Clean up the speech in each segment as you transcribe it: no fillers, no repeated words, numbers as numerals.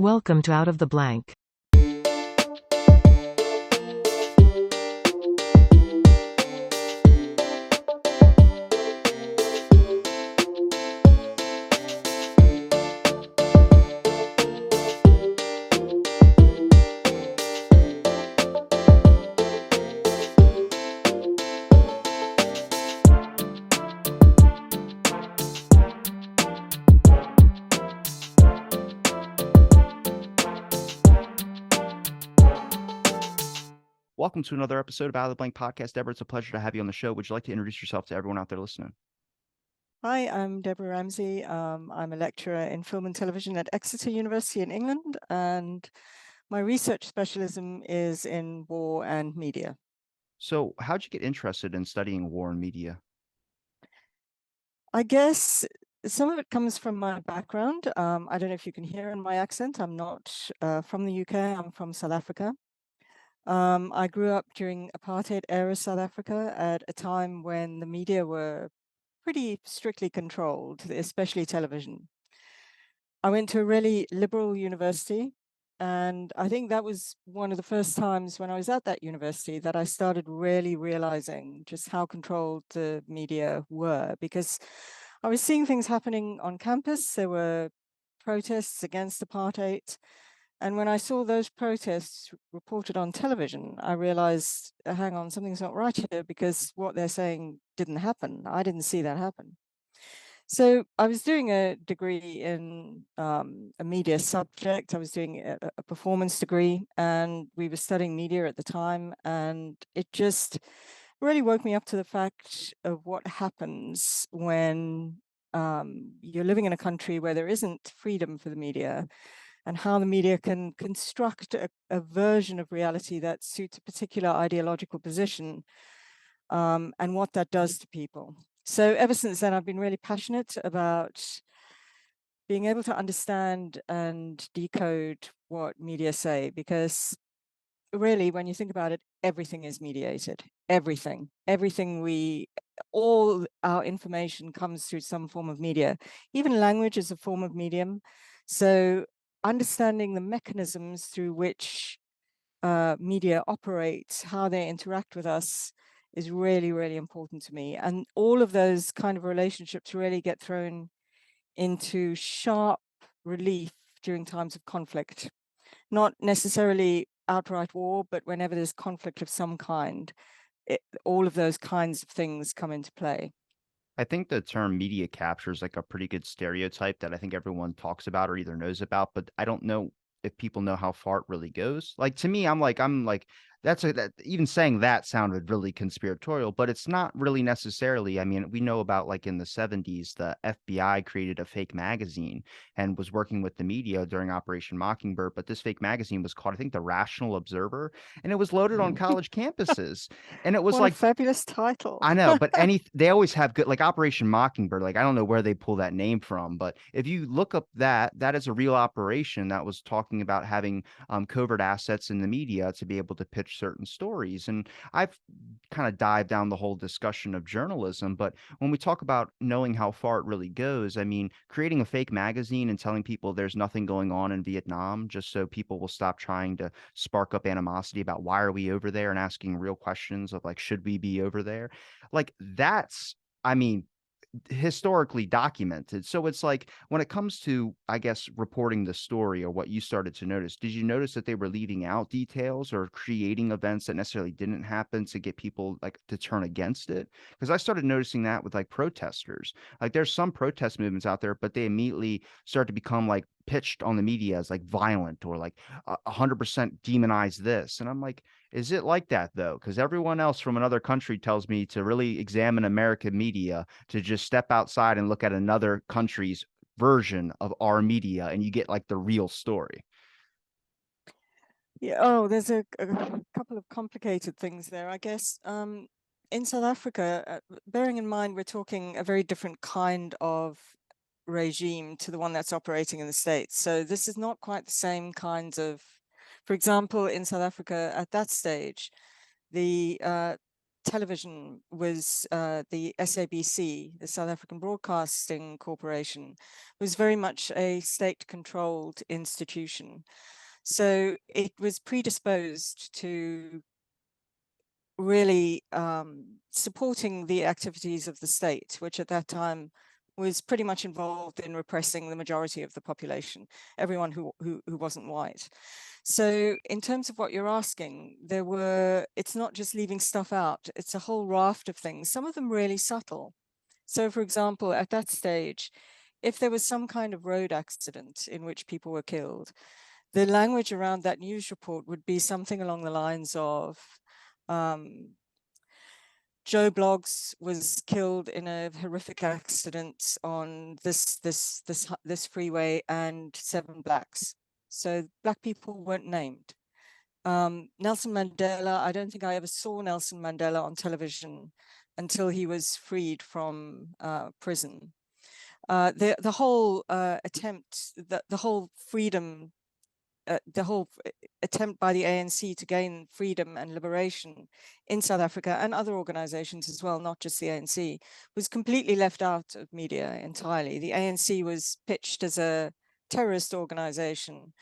Welcome to Out of the Blank. Welcome to another episode of Out of the Blank Podcast. Debra, it's a pleasure to have you on the show. Would you like to introduce yourself to everyone out there listening? Hi, I'm Debra Ramsay. I'm a lecturer in film and television at Exeter University in England, and my research specialism is in war and media. So, how'd you get interested in studying war and media? I guess some of it comes from my background. I don't know if you can hear in my accent. I'm not from the UK. I'm from South Africa. I grew up during apartheid era South Africa at a time when the media were pretty strictly controlled, especially television. I went to a really liberal university, and I think that was one of the first times when I was at that university that I started really realizing just how controlled the media were, because I was seeing things happening on campus. There were protests against apartheid. And when I saw those protests reported on television, I realized, hang on, something's not right here, because what they're saying didn't happen. I didn't see that happen. So I was doing a degree in a media subject. I was doing a performance degree, and we were studying media at the time. And it just really woke me up to the fact of what happens when you're living in a country where there isn't freedom for the media, and how the media can construct a version of reality that suits a particular ideological position, and what that does to people. So ever since then, I've been really passionate about being able to understand and decode what media say, because really, when you think about it, everything is mediated. All our information comes through some form of media. Even language is a form of medium. So understanding the mechanisms through which media operate, how they interact with us, is really, really important to me. And all of those kind of relationships really get thrown into sharp relief during times of conflict. Not necessarily outright war, but whenever there's conflict of some kind, all of those kinds of things come into play. I think the term media capture is like a pretty good stereotype that I think everyone talks about or either knows about, but I don't know if people know how far it really goes. Like to me, I'm like that even saying that sounded really conspiratorial, but it's not really necessarily. I mean, we know about like in the 70s, the FBI created a fake magazine and was working with the media during Operation Mockingbird, but this fake magazine was called, I think, the Rational Observer, and it was loaded on college campuses. And it was What a like fabulous title. I know, but they always have good like Operation Mockingbird. Like I don't know where they pull that name from, but if you look up that is a real operation that was talking about having covert assets in the media to be able to pitch certain stories. And I've kind of dived down the whole discussion of journalism, but when we talk about knowing how far it really goes, I mean, creating a fake magazine and telling people there's nothing going on in Vietnam just so people will stop trying to spark up animosity about why are we over there and asking real questions of like should we be over there? Like that's, I mean, historically documented. So it's like when it comes to, I guess, reporting the story or what you started to notice, did you notice that they were leaving out details or creating events that necessarily didn't happen to get people like to turn against it? Because I started noticing that with like protesters. Like there's some protest movements out there, but they immediately start to become like pitched on the media as like violent or like 100% demonize this. And I'm like, is it like that though? Because everyone else from another country tells me to really examine American media, to just step outside and look at another country's version of our media, and you get like the real story. Yeah. Oh, there's a couple of complicated things there, I guess. In South Africa, bearing in mind we're talking a very different kind of regime to the one that's operating in the States. So this is not quite the same kinds of, for example, in South Africa at that stage, the television was the SABC, the South African Broadcasting Corporation, was very much a state-controlled institution. So it was predisposed to really supporting the activities of the state, which at that time was pretty much involved in repressing the majority of the population, everyone who wasn't white. So in terms of what you're asking, it's not just leaving stuff out, it's a whole raft of things, some of them really subtle. So for example, at that stage, if there was some kind of road accident in which people were killed, the language around that news report would be something along the lines of, Joe Bloggs was killed in a horrific accident on this freeway, and 7 blacks. So black people weren't named. Nelson Mandela, I don't think I ever saw Nelson Mandela on television until he was freed from prison. The whole attempt, the whole freedom, the whole attempt by the ANC to gain freedom and liberation in South Africa, and other organizations as well, not just the ANC, was completely left out of media entirely. The ANC was pitched as a terrorist organization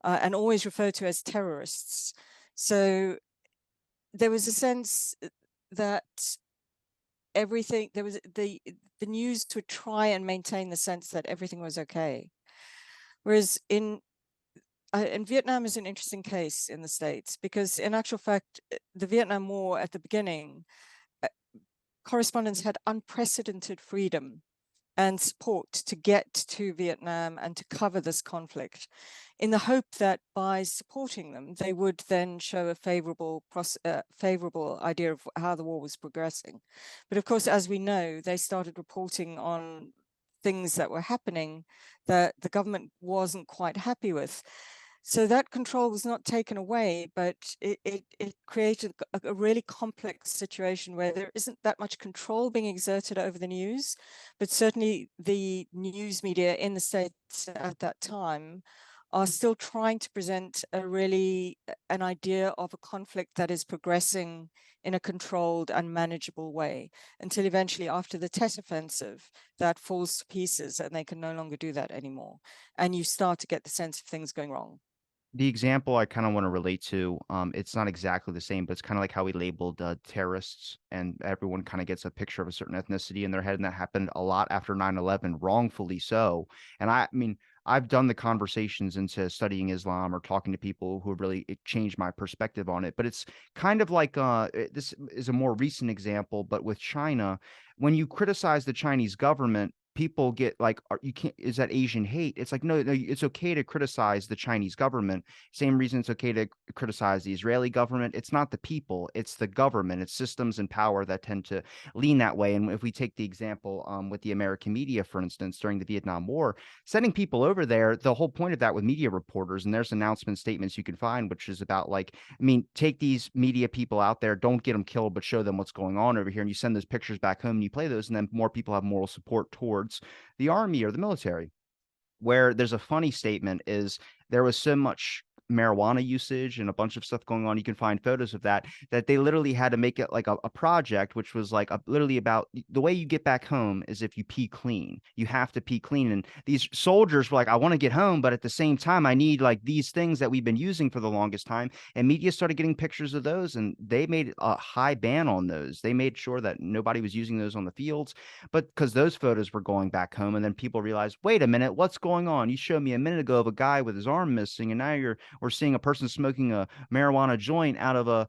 and always referred to as terrorists. So there was a sense that everything, there was the news would try and maintain the sense that everything was okay. Whereas in Vietnam is an interesting case in the States, because in actual fact, the Vietnam War at the beginning, correspondents had unprecedented freedom and support to get to Vietnam and to cover this conflict, in the hope that by supporting them, they would then show a favorable idea of how the war was progressing. But of course, as we know, they started reporting on things that were happening that the government wasn't quite happy with. So that control was not taken away, but it created a really complex situation where there isn't that much control being exerted over the news, but certainly the news media in the States at that time are still trying to present an idea of a conflict that is progressing in a controlled and manageable way, until eventually, after the Tet Offensive, that falls to pieces and they can no longer do that anymore. And you start to get the sense of things going wrong. The example I kind of want to relate to, it's not exactly the same, but it's kind of like how we labeled terrorists, and everyone kind of gets a picture of a certain ethnicity in their head, and that happened a lot after 9/11, wrongfully so. And I mean, I've done the conversations into studying Islam or talking to people who have really it changed my perspective on it. But it's kind of like this is a more recent example, but with China, when you criticize the Chinese government, people get like, you can't, is that Asian hate? It's like, no, no, it's okay to criticize the Chinese government. Same reason it's okay to criticize the Israeli government. It's not the people, it's the government. It's systems and power that tend to lean that way. And if we take the example with the American media, for instance, during the Vietnam War, sending people over there, the whole point of that with media reporters, and there's announcement statements you can find, which is about like, I mean, take these media people out there, don't get them killed, but show them what's going on over here. And you send those pictures back home and you play those, and then more people have moral support towards the army or the military. Where there's a funny statement is there was so much marijuana usage and a bunch of stuff going on. You can find photos of that, that they literally had to make it like a project, which was like literally about the way you get back home is if you pee clean. You have to pee clean. And these soldiers were like, I want to get home, but at the same time, I need like these things that we've been using for the longest time. And media started getting pictures of those, and they made a high ban on those. They made sure that nobody was using those on the fields, but because those photos were going back home, and then people realized, wait a minute, what's going on? You showed me a minute ago of a guy with his arm missing, and now we're seeing a person smoking a marijuana joint out of a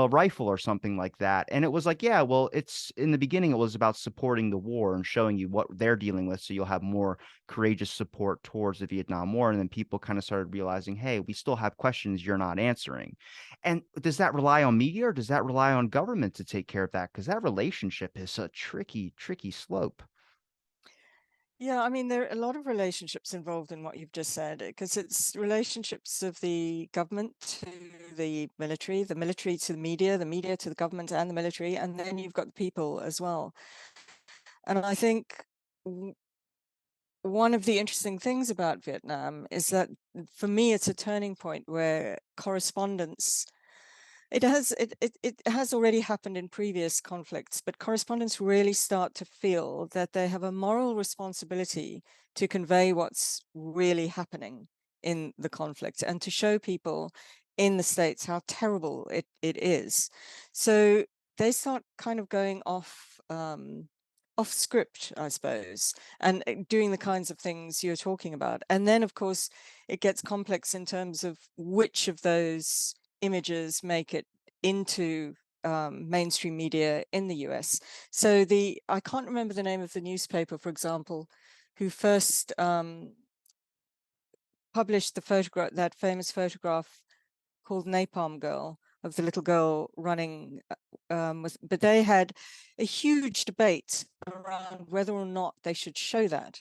rifle or something like that. And it was like, yeah, well, it's in the beginning it was about supporting the war and showing you what they're dealing with, so you'll have more courageous support towards the Vietnam War. And then people kind of started realizing, hey, we still have questions you're not answering. And does that rely on media, or does that rely on government to take care of that? Because that relationship is a tricky slope. Yeah, I mean, there are a lot of relationships involved in what you've just said, because it's relationships of the government to the military to the media to the government and the military, and then you've got the people as well. And I think one of the interesting things about Vietnam is that, for me, it's a turning point where correspondence, It has already happened in previous conflicts, but correspondents really start to feel that they have a moral responsibility to convey what's really happening in the conflict and to show people in the States how terrible it is. So they start kind of going off script, I suppose, and doing the kinds of things you're talking about. And then, of course, it gets complex in terms of which of those images make it into mainstream media in the US. So I can't remember the name of the newspaper, for example, who first published the photograph, that famous photograph called Napalm Girl, of the little girl running but they had a huge debate around whether or not they should show that,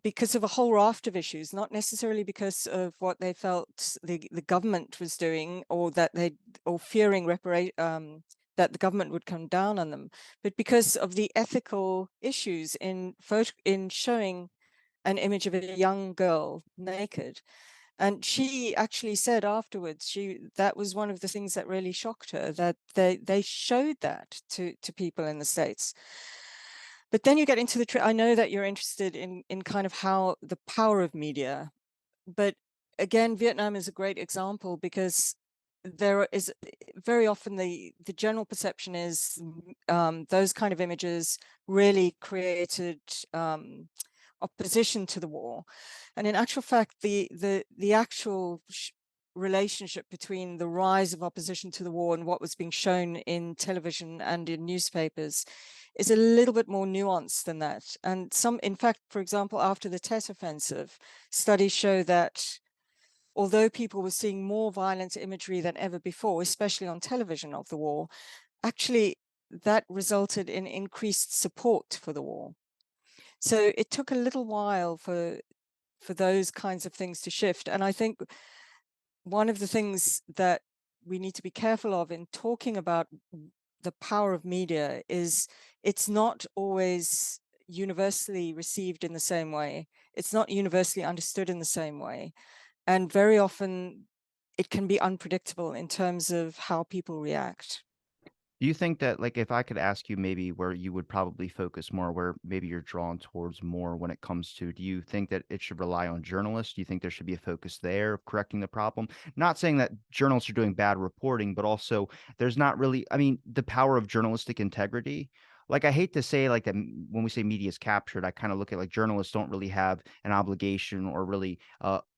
because of a whole raft of issues, not necessarily because of what they felt the government was doing, or that fearing that the government would come down on them, but because of the ethical issues in showing an image of a young girl naked. And she actually said afterwards, that was one of the things that really shocked her, that they showed that to people in the States. But then you get into I know that you're interested in kind of how the power of media, but again, Vietnam is a great example, because there is very often the general perception is those kind of images really created opposition to the war, and in actual fact, the actual relationship between the rise of opposition to the war and what was being shown in television and in newspapers is a little bit more nuanced than that. And in fact, for example, after the Tet Offensive, studies show that although people were seeing more violent imagery than ever before, especially on television, of the war, actually that resulted in increased support for the war. So it took a little while for those kinds of things to shift. And I think one of the things that we need to be careful of in talking about the power of media is it's not always universally received in the same way. It's not universally understood in the same way. And very often it can be unpredictable in terms of how people react. Do you think that, like, if I could ask you maybe where you would probably focus more, where maybe you're drawn towards more when it comes to, do you think that it should rely on journalists? Do you think there should be a focus there of correcting the problem? Not saying that journalists are doing bad reporting, but also there's not really, I mean, the power of journalistic integrity. Like, I hate to say like that when we say media is captured, I kind of look at like journalists don't really have an obligation or really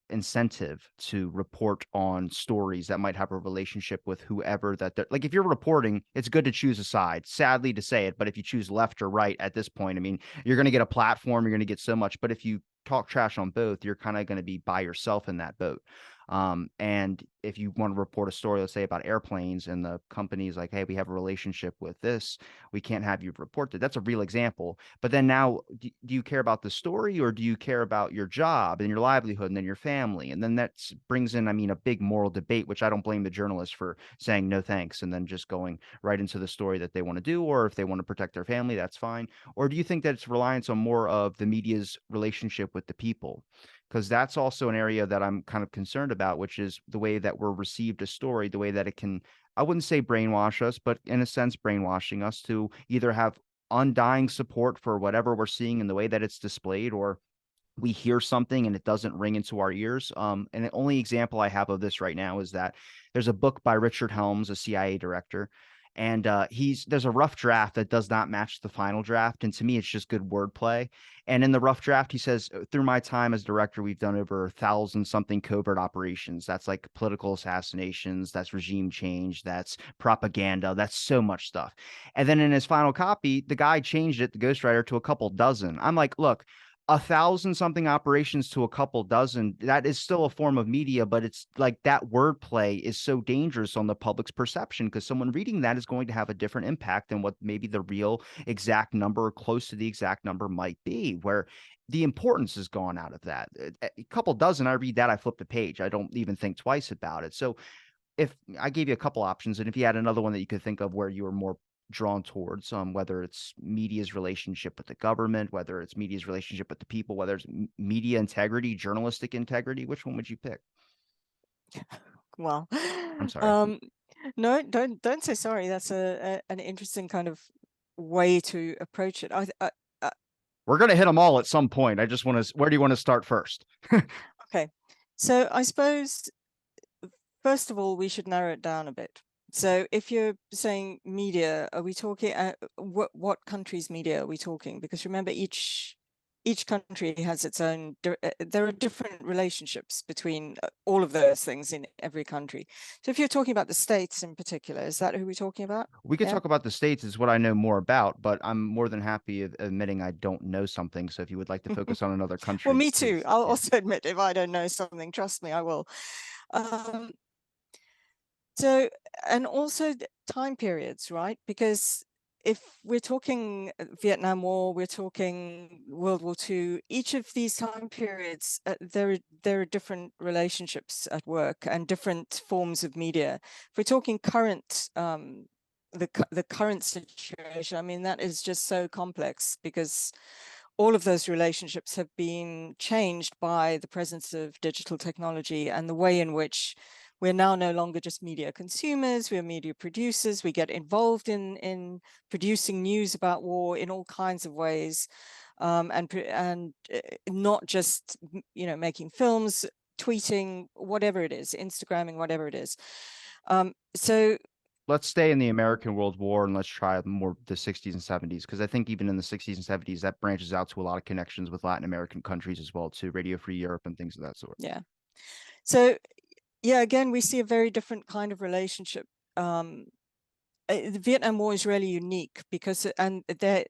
incentive to report on stories that might have a relationship with whoever that they're like. If you're reporting, it's good to choose a side, sadly to say it, but if you choose left or right at this point, I mean, you're going to get a platform, you're going to get so much, but if you talk trash on both, you're kind of going to be by yourself in that boat. And if you want to report a story, let's say about airplanes, and the company's like, hey, we have a relationship with this, we can't have you report that. That's a real example. But then now, do you care about the story, or do you care about your job and your livelihood and then your family? And then that brings in, I mean, a big moral debate, which I don't blame the journalists for saying no thanks and then just going right into the story that they want to do, or if they want to protect their family, that's fine. Or do you think that it's reliance on more of the media's relationship with the people? Because that's also an area that I'm kind of concerned about, which is the way that we're received a story, the way that it can, I wouldn't say brainwash us, but in a sense, brainwashing us to either have undying support for whatever we're seeing in the way that it's displayed, or we hear something and it doesn't ring into our ears. And the only example I have of this right now is that there's a book by Richard Helms, a CIA director, and there's a rough draft that does not match the final draft, and to me, it's just good wordplay. And in the rough draft, he says, "Through my time as director, we've done over 1,000 something covert operations. That's like political assassinations, that's regime change, that's propaganda, that's so much stuff." And then in his final copy, the guy changed it, the ghostwriter, to a couple dozen. I'm like, look, 1,000 something operations to a couple dozen, that is still a form of media, but it's like that wordplay is so dangerous on the public's perception, because someone reading that is going to have a different impact than what maybe the real exact number or close to the exact number might be, where the importance is gone out of that. A couple dozen, I read that, I flip the page. I don't even think twice about it. So if I gave you a couple options, and if you had another one that you could think of where you were more drawn towards, whether it's media's relationship with the government, whether it's media's relationship with the people, whether it's media integrity, journalistic integrity, which one would you pick? Well, I'm sorry. um, No, don't say sorry. That's an interesting kind of way to approach it. We're going to hit them all at some point. I just want to, where do you want to start first? Okay. So I suppose, first of all, we should narrow it down a bit. So if you're saying media, are we talking, what country's media are we talking? Because remember, each country has its own, there are different relationships between all of those things in every country. So if you're talking about the States in particular, is that who we're talking about? We could Yeah. talk about the States is what I know more about, but I'm more than happy admitting I don't know something. So if you would like to focus on another Well, country, me too. please. I'll Yeah. also admit if I don't know something, trust me, I will. Um, So, and also time periods, right? Because if we're talking Vietnam War, we're talking World War II, each of these time periods, there are different relationships at work and different forms of media. If we're talking current, the current situation, I mean, that is just so complex because all of those relationships have been changed by the presence of digital technology and the way in which we're now no longer just media consumers, we're media producers, we get involved in producing news about war in all kinds of ways, and not just, making films, tweeting, whatever it is, Instagramming, whatever it is. So Let's stay in the American World War and let's try more the 60s and 70s, because I think even in the 60s and 70s, that branches out to a lot of connections with Latin American countries as well, too, Radio Free Europe and things of that sort. yeah. So yeah, again, we see a very different kind of relationship. The Vietnam War is really unique because, and there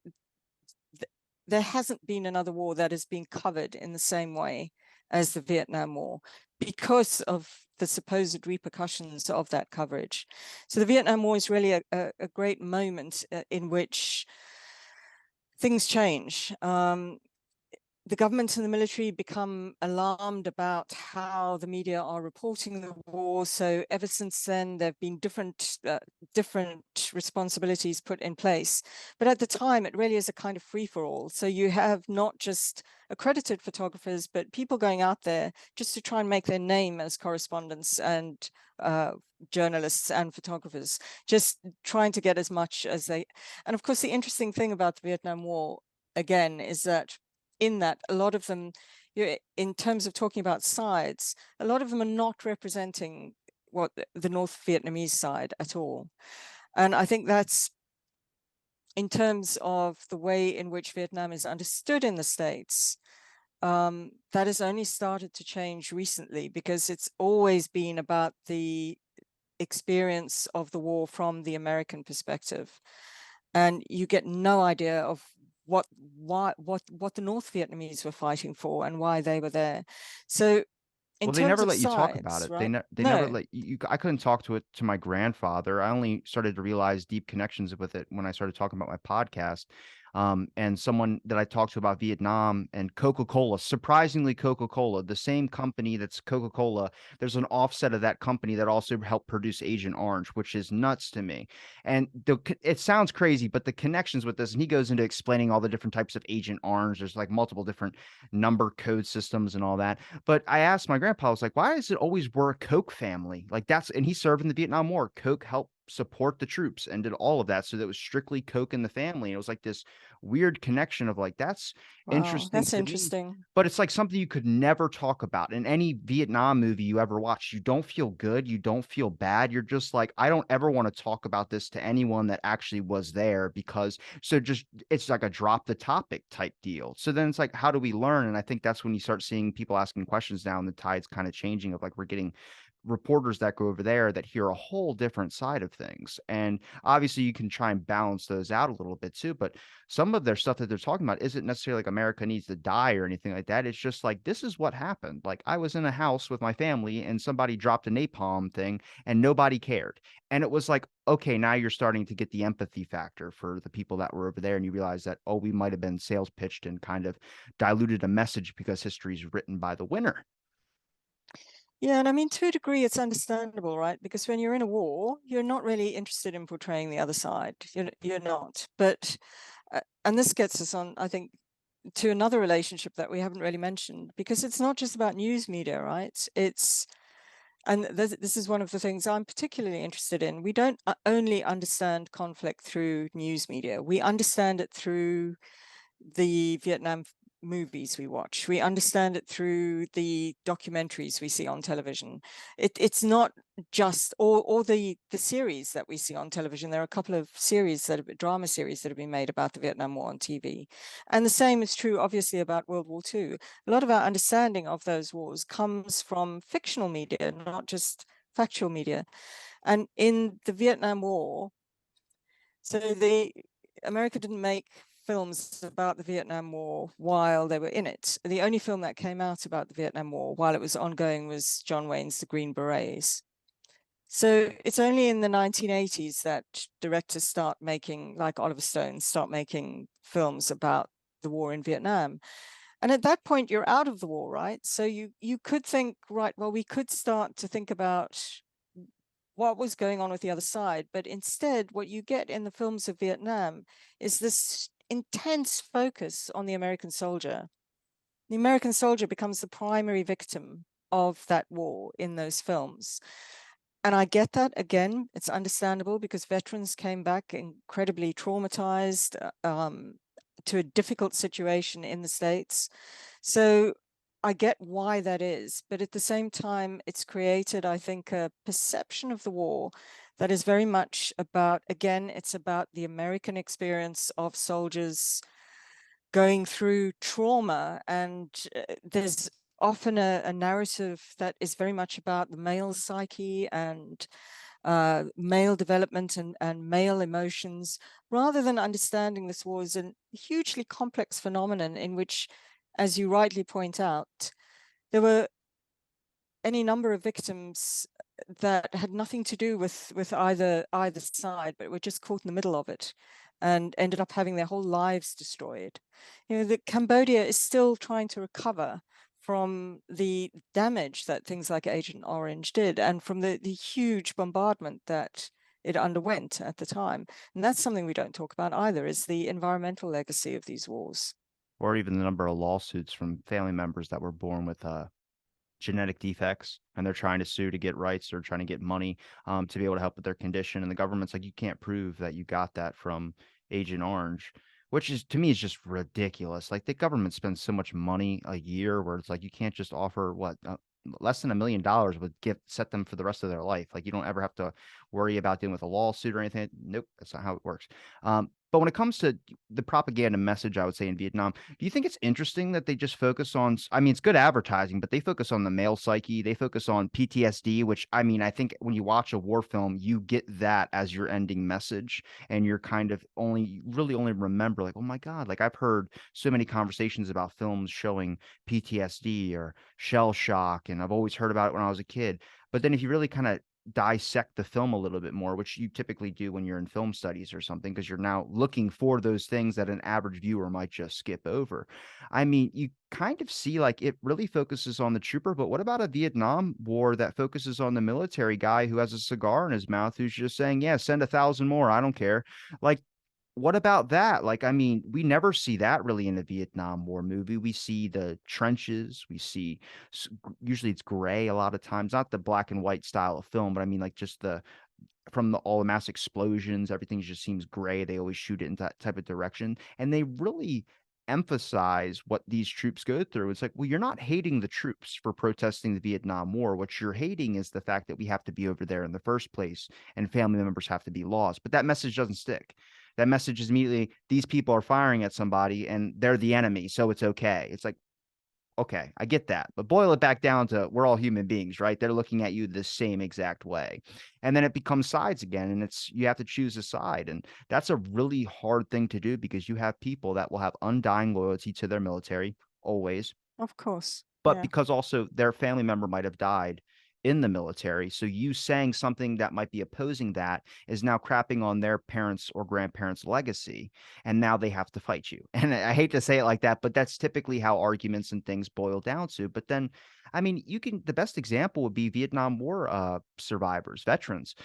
hasn't been another war that has been covered in the same way as the Vietnam War because of the supposed repercussions of that coverage. So the Vietnam War is really a great moment in which things change. The government and the military become alarmed about how the media are reporting the war. So ever since then, there have been different responsibilities put in place. But at the time, it really is a kind of free for all. So you have not just accredited photographers, but people going out there just to try and make their name as correspondents and journalists and photographers, just trying to get as much as they. And of course, the interesting thing about the Vietnam War, again, is that in that a lot of them, in terms of talking about sides, a lot of them are not representing what the North Vietnamese side at all. And I think that's, in terms of the way in which Vietnam is understood in the States, that has only started to change recently, because it's always been about the experience of the war from the American perspective. And you get no idea of what the North Vietnamese were fighting for and why they were there. So in Well, they terms never of let you talk about sides, it. right? They never No. let you. I couldn't talk to it to my grandfather. I only started to realize deep connections with it when I started talking about my podcast. And someone that I talked to about Vietnam and Coca-Cola, surprisingly, Coca-Cola, the same company that's Coca-Cola, there's an offset of that company that also helped produce Agent Orange, which is nuts to me. And it sounds crazy, but the connections with this, and he goes into explaining all the different types of Agent Orange. There's like multiple different number code systems and all that. But I asked my grandpa, I was like, why is it always we're a Coke family? Like and he served in the Vietnam War. Coke helped support the troops and did all of that. So that was strictly Coke in the family. And it was like this weird connection of like, that's Wow, interesting that's to me. interesting. But it's like something you could never talk about in any Vietnam movie you ever watch. You don't feel good. You don't feel bad. You're just like, I don't ever want to talk about this to anyone that actually was there, because so just it's like a drop the topic type deal. So then it's like, how do we learn? And I think that's when you start seeing people asking questions now, and the tide's kind of changing of like, we're getting reporters that go over there that hear a whole different side of things. And obviously you can try and balance those out a little bit too, but some of their stuff that they're talking about isn't necessarily like America needs to die or anything like that. It's just like, this is what happened. Like, I was in a house with my family and somebody dropped a napalm thing and nobody cared. And it was like, okay, now you're starting to get the empathy factor for the people that were over there. And you realize that, oh, we might have been sales pitched and kind of diluted a message because history is written by the winner. Yeah, and I mean, to a degree, it's understandable, right? Because when you're in a war, you're not really interested in portraying the other side. You're not. But and this gets us on, I think, to another relationship that we haven't really mentioned, because it's not just about news media, right? It's And this is one of the things I'm particularly interested in. We don't only understand conflict through news media. We understand it through the Vietnam movies we watch. We understand it through the documentaries we see on television. It's not just or the series that we see on television. There are a couple of drama series that have been made about the Vietnam War on TV. And the same is true, obviously, about World War II. A lot of our understanding of those wars comes from fictional media, not just factual media. And in the Vietnam War, so America didn't make films about the Vietnam War while they were in it. The only film that came out about the Vietnam War while it was ongoing was John Wayne's The Green Berets. So it's only in the 1980s that directors start making, like Oliver Stone, start making films about the war in Vietnam. And at that point, you're out of the war, right? So you could think, right, well, we could start to think about what was going on with the other side. But instead, what you get in the films of Vietnam is this intense focus on the American soldier. The American soldier becomes the primary victim of that war in those films. And I get that. Again, it's understandable because veterans came back incredibly traumatized to a difficult situation in the States. So I get why that is, but at the same time, it's created, I think, a perception of the war that is very much about, again, it's about the American experience of soldiers going through trauma. And there's often a narrative that is very much about the male psyche and male development and male emotions, rather than understanding this war as a hugely complex phenomenon in which, as you rightly point out, there were any number of victims that had nothing to do with either side, but were just caught in the middle of it and ended up having their whole lives destroyed. You know, that Cambodia is still trying to recover from the damage that things like Agent Orange did, and from the huge bombardment that it underwent at the time. And that's something we don't talk about either, is the environmental legacy of these wars. Or even the number of lawsuits from family members that were born with genetic defects and they're trying to sue to get rights or trying to get money to be able to help with their condition. And the government's like, you can't prove that you got that from Agent Orange, which is to me is just ridiculous. Like the government spends so much money a year where it's like you can't just offer what less than $1 million would set them for the rest of their life. Like you don't ever have to worry about dealing with a lawsuit or anything. Nope, that's not how it works. But when it comes to the propaganda message, I would say in Vietnam, do you think it's interesting that they just focus on, I mean, it's good advertising, but they focus on the male psyche. They focus on PTSD, which I mean, I think when you watch a war film, you get that as your ending message. And you're kind of really only remember like, oh my God, like I've heard so many conversations about films showing PTSD or shell shock. And I've always heard about it when I was a kid. But then if you really kind of dissect the film a little bit more, which you typically do when you're in film studies or something, because you're now looking for those things that an average viewer might just skip over. I mean, you kind of see like it really focuses on the trooper, but what about a Vietnam War that focuses on the military guy who has a cigar in his mouth who's just saying, yeah, send 1,000 more. I don't care. Like, what about that? Like, I mean, we never see that really in a Vietnam War movie. We see the trenches. We see usually it's gray a lot of times, not the black and white style of film, but I mean like just all the mass explosions, everything just seems gray. They always shoot it in that type of direction, and they really emphasize what these troops go through. It's like, well, you're not hating the troops for protesting the Vietnam War. What you're hating is the fact that we have to be over there in the first place and family members have to be lost. But that message doesn't stick. That message is immediately these people are firing at somebody and they're the enemy, so it's okay. It's like, okay, I get that. But boil it back down to we're all human beings, right? They're looking at you the same exact way. And then it becomes sides again. And you have to choose a side. And that's a really hard thing to do because you have people that will have undying loyalty to their military always, Of course. but Yeah. because also their family member might have died in the military. So you saying something that might be opposing that is now crapping on their parents or grandparents' legacy. And now they have to fight you. And I hate to say it like that, but that's typically how arguments and things boil down to. But then, I mean, the best example would be Vietnam War survivors, veterans.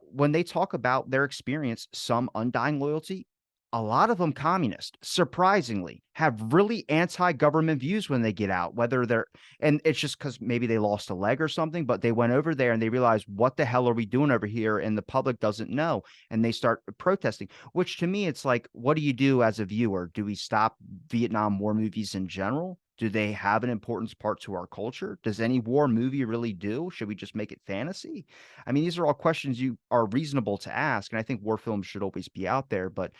When they talk about their experience, some undying loyalty, a lot of them communist, surprisingly, have really anti-government views when they get out, whether they're, and it's just because maybe they lost a leg or something, but they went over there and they realized, what the hell are we doing over here? And the public doesn't know. And they start protesting, which to me, it's like, what do you do as a viewer? Do we stop Vietnam War movies in general? Do they have an importance part to our culture? Does any war movie really do? Should we just make it fantasy? I mean, these are all questions you are reasonable to ask. And I think war films should always be out there, but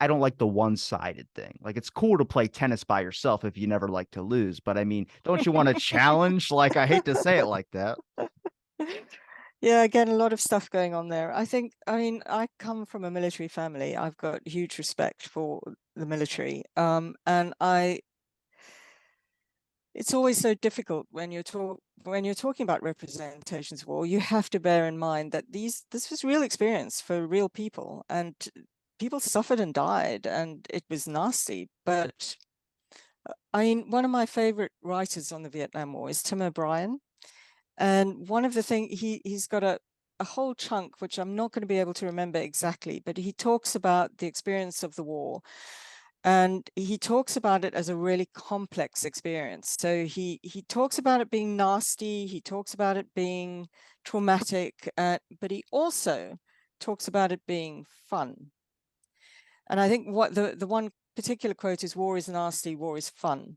I don't like the one-sided thing. Like, it's cool to play tennis by yourself if you never like to lose, but I mean, don't you want a challenge? Like, I hate to say it like that. Yeah, again, a lot of stuff going on there. I mean, I come from a military family. I've got huge respect for the military. And it's always so difficult when you're talking about representations of war. You have to bear in mind that this was real experience for real people, and people suffered and died, and it was nasty. But I mean, one of my favorite writers on the Vietnam War is Tim O'Brien. And one of the things, he's got a whole chunk, which I'm not going to be able to remember exactly, but he talks about the experience of the war. And he talks about it as a really complex experience. So he talks about it being nasty. He talks about it being traumatic, but he also talks about it being fun. And I think what the one particular quote is, "War is nasty, war is fun."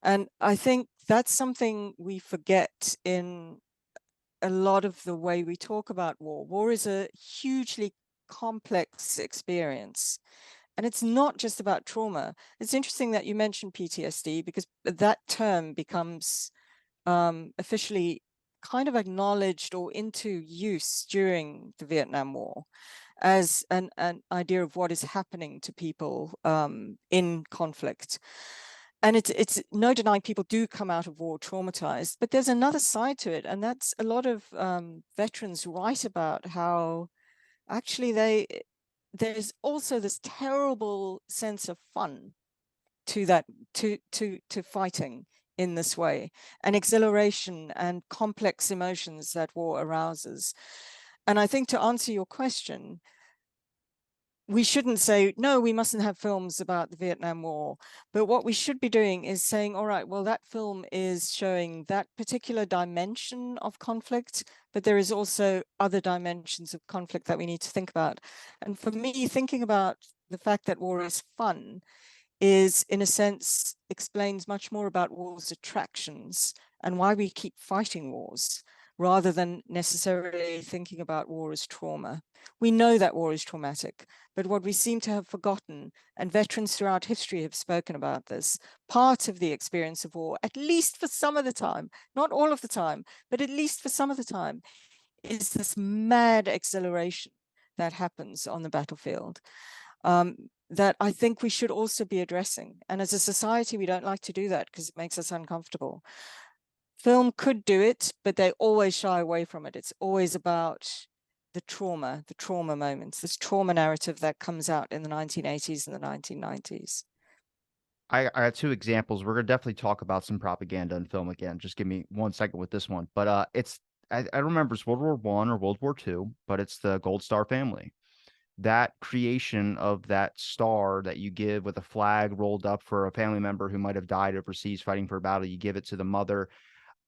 And I think that's something we forget in a lot of the way we talk about war. War is a hugely complex experience. And it's not just about trauma. It's interesting that you mentioned PTSD, because that term becomes officially kind of acknowledged or into use during the Vietnam War as an idea of what is happening to people in conflict. And it's no denying people do come out of war traumatized, but there's another side to it. And that's a lot of veterans write about how actually there's also this terrible sense of fun to that, to fighting in this way, and exhilaration and complex emotions that war arouses. And I think, to answer your question, we shouldn't say, no, we mustn't have films about the Vietnam War. But what we should be doing is saying, all right, well, that film is showing that particular dimension of conflict, but there is also other dimensions of conflict that we need to think about. And for me, thinking about the fact that war is fun is, in a sense, explains much more about war's attractions and why we keep fighting wars, rather than necessarily thinking about war as trauma. We know that war is traumatic, but what we seem to have forgotten, and veterans throughout history have spoken about this, part of the experience of war, at least for some of the time, not all of the time, but at least for some of the time, is this mad exhilaration that happens on the battlefield. That I think we should also be addressing. And as a society, we don't like to do that because it makes us uncomfortable. Film could do it, but they always shy away from it. It's always about the trauma moments, this trauma narrative that comes out in the 1980s and the 1990s. I have two examples. We're gonna definitely talk about some propaganda in film again. Just give me 1 second with this one. But it's I don't remember it's World War I or World War II, but it's the Gold Star family. That creation of that star that you give with a flag rolled up for a family member who might have died overseas fighting for a battle, you give it to the mother.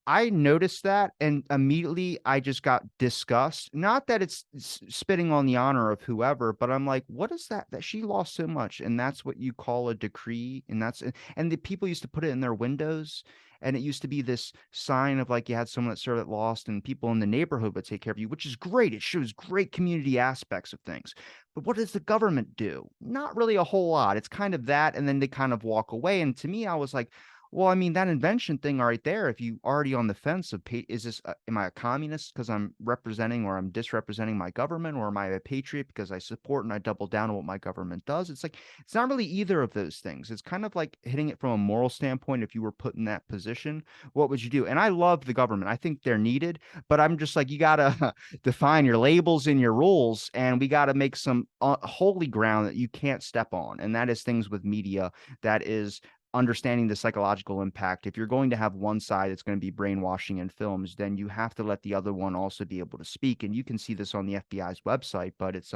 I noticed that, and immediately I just got disgust. Not that it's spitting on the honor of whoever, but I'm like, what is that? That she lost so much, and that's what you call a decree, and the people used to put it in their windows, and it used to be this sign of like you had someone that served that lost, and people in the neighborhood would take care of you, which is great. It shows great community aspects of things. But what does the government do? Not really a whole lot. It's kind of that, and then they kind of walk away. And to me, I was like, well, I mean, that invention thing right there, if you already on the fence of, is this, am I a communist because I'm representing or I'm disrepresenting my government, or am I a patriot because I support and I double down on what my government does? It's like, it's not really either of those things. It's kind of like hitting it from a moral standpoint. If you were put in that position, what would you do? And I love the government. I think they're needed, but I'm just like, you got to define your labels and your rules, and we got to make some holy ground that you can't step on. And that is things with media, that is understanding the psychological impact. If you're going to have one side that's going to be brainwashing in films, then you have to let the other one also be able to speak. And you can see this on the FBI's website, but it's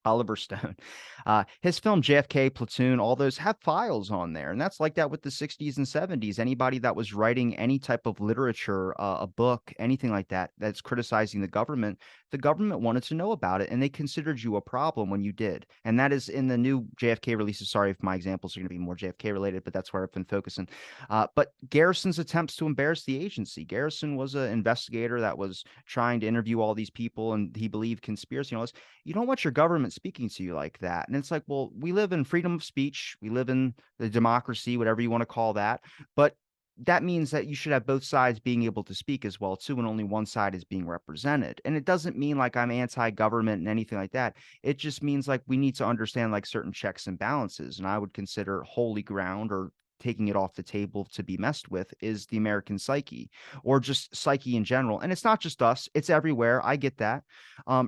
Oliver Stone. His film JFK, Platoon, all those have files on there. And that's like that with the 60s and 70s. Anybody that was writing any type of literature, a book, anything like that, that's criticizing the government wanted to know about it and they considered you a problem when you did. And that is in the new JFK releases. Sorry if my examples are going to be more JFK related, but that's where I've been focusing. But Garrison's attempts to embarrass the agency. Garrison was an investigator that was trying to interview all these people and he believed conspiracy and all this. You don't want your government speaking to you like that. And it's like, well, we live in freedom of speech. We live in the democracy, whatever you want to call that. But that means that you should have both sides being able to speak as well too, and only one side is being represented. And it doesn't mean like I'm anti-government and anything like that. It just means like we need to understand like certain checks and balances. And I would consider holy ground or taking it off the table to be messed with is the American psyche or just psyche in general. And it's not just us, it's everywhere. I get that.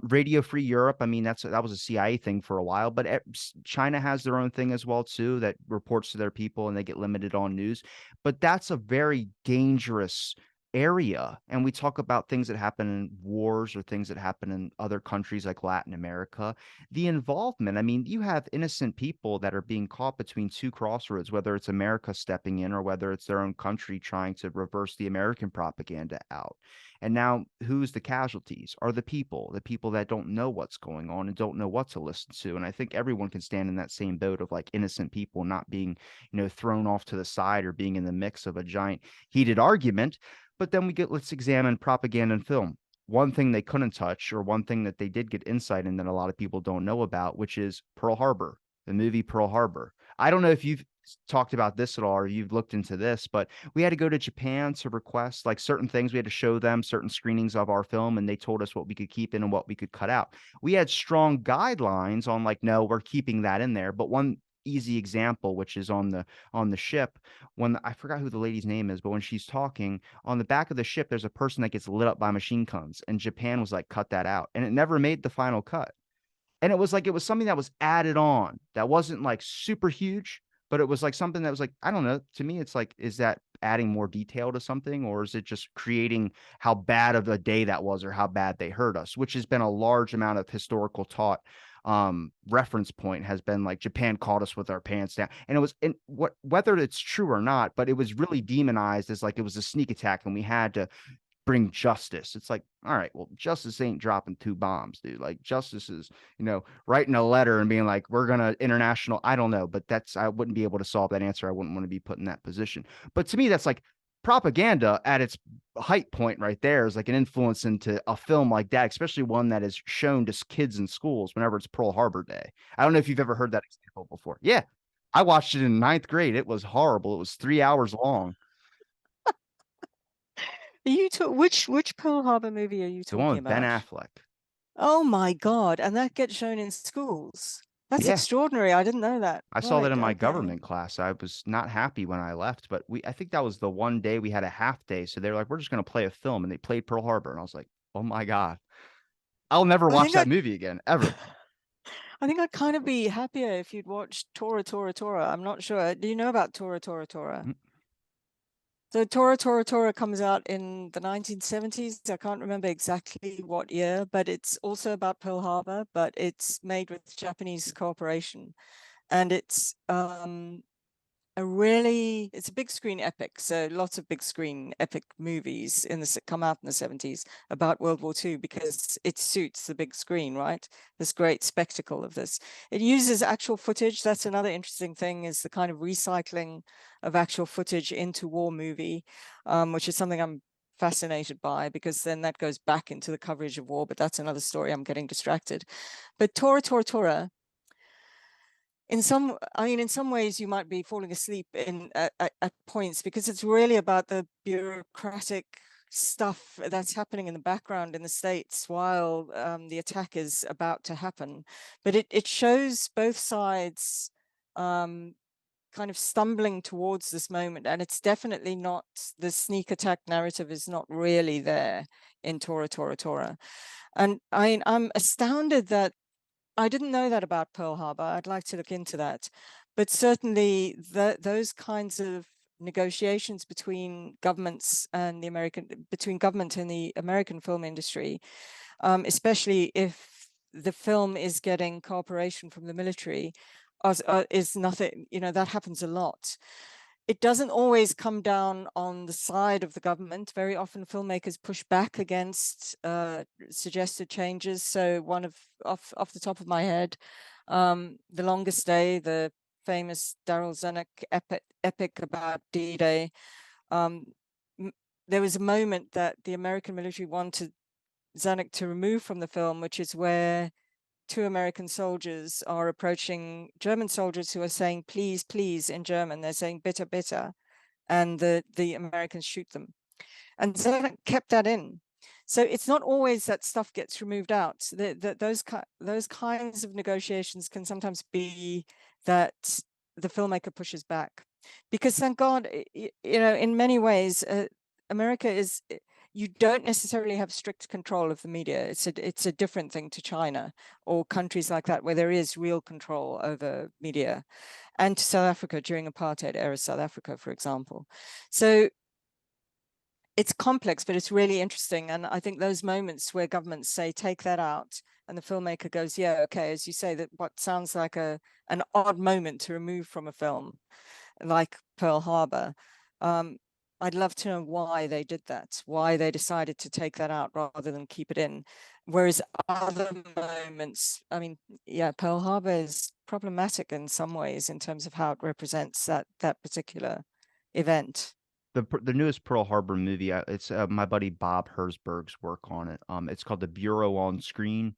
Radio Free Europe, I mean, that was a CIA thing for a while, but China has their own thing as well too that reports to their people and they get limited on news. But that's a very dangerous area. And we talk about things that happen in wars or things that happen in other countries like Latin America. The involvement, I mean, you have innocent people that are being caught between two crossroads, whether it's America stepping in or whether it's their own country trying to reverse the American propaganda out. And now who's the casualties are the people that don't know what's going on and don't know what to listen to. And I think everyone can stand in that same boat of like innocent people not being, thrown off to the side or being in the mix of a giant heated argument. But then let's examine propaganda and film. One thing they couldn't touch, or one thing that they did get insight in that a lot of people don't know about, which is Pearl Harbor, the movie Pearl Harbor. I don't know if you've talked about this at all or you've looked into this, but we had to go to Japan to request like certain things. We had to show them certain screenings of our film, and they told us what we could keep in and what we could cut out. We had strong guidelines on like, no, we're keeping that in there. But one easy example, which is on the ship, when I forgot who the lady's name is, but when she's talking on the back of the ship, there's a person that gets lit up by machine guns, and Japan was like, cut that out, and it never made the final cut. And it was something that was added on that wasn't like super huge, but it was like something that was like, I don't know. To me, it's like, is that adding more detail to something, or is it just creating how bad of a day that was or how bad they hurt us, which has been a large amount of historical taught reference point has been like Japan caught us with our pants down, and it was in what whether it's true or not, but it was really demonized as like it was a sneak attack and we had to bring justice. It's like, all right, well, justice ain't dropping two bombs, dude. Like justice is, writing a letter and being like, we're gonna international. I don't know, but I wouldn't be able to solve that answer. I wouldn't want to be put in that position. But to me, that's like propaganda at its height point right there is like an influence into a film like that, especially one that is shown to kids in schools whenever it's Pearl Harbor Day. I don't know if you've ever heard that example before. Yeah. I watched it in ninth grade. It was horrible. It was 3 hours long. Are you which Pearl Harbor movie are you The one talking with Ben about? Affleck. Oh my God. And that gets shown in schools. That's Yeah. extraordinary. I didn't know that. I saw that Right. in my Okay. government class. I was not happy when I left, but I think that was the one day we had a half day. So they were like, we're just going to play a film. And they played Pearl Harbor. And I was like, oh my God, I'll never I watch think that I'd movie again, ever. I think I'd kind of be happier if you'd watched Tora Tora Tora. I'm not sure. Do you know about Tora Tora Tora? Mm. So Tora Tora Tora comes out in the 1970s. I can't remember exactly what year, but it's also about Pearl Harbor, but it's made with Japanese cooperation. And it's it's a big screen epic. So lots of big screen epic movies come out in the 70s about World War II because it suits the big screen, right? This great spectacle of this. It uses actual footage. That's another interesting thing, is the kind of recycling of actual footage into war movie, which is something I'm fascinated by, because then that goes back into the coverage of war. But that's another story. I'm getting distracted. But Tora Tora Tora, in some ways you might be falling asleep at points, because it's really about the bureaucratic stuff that's happening in the background in the States while the attack is about to happen. But it shows both sides kind of stumbling towards this moment, and it's definitely not, the sneak attack narrative is not really there in Tora Tora Tora. And I'm astounded that I didn't know that about Pearl Harbor. I'd like to look into that. But certainly those kinds of negotiations between government and the American film industry, especially if the film is getting cooperation from the military is nothing, that happens a lot. It doesn't always come down on the side of the government. Very often filmmakers push back against suggested changes. So one off the top of my head, The Longest Day, the famous Daryl Zanuck epic about D-Day, there was a moment that the American military wanted Zanuck to remove from the film, which is where two American soldiers are approaching German soldiers who are saying, please, please, in German. They're saying, bitte, bitte. And the Americans shoot them. And Zanuck kept that in. So it's not always that stuff gets removed out. Those kinds of negotiations can sometimes be that the filmmaker pushes back. Because thank God, in many ways, America is, you don't necessarily have strict control of the media. It's a different thing to China or countries like that, where there is real control over media, and to South Africa during apartheid era South Africa, for example. So it's complex, but it's really interesting. And I think those moments where governments say, take that out, and the filmmaker goes, yeah, okay, as you say, that what sounds like an odd moment to remove from a film, like Pearl Harbor. I'd love to know why they did that, why they decided to take that out rather than keep it in. Whereas other moments, I mean, yeah, Pearl Harbor is problematic in some ways in terms of how it represents that particular event. The newest Pearl Harbor movie, it's my buddy Bob Herzberg's work on it. It's called The Bureau on Screen.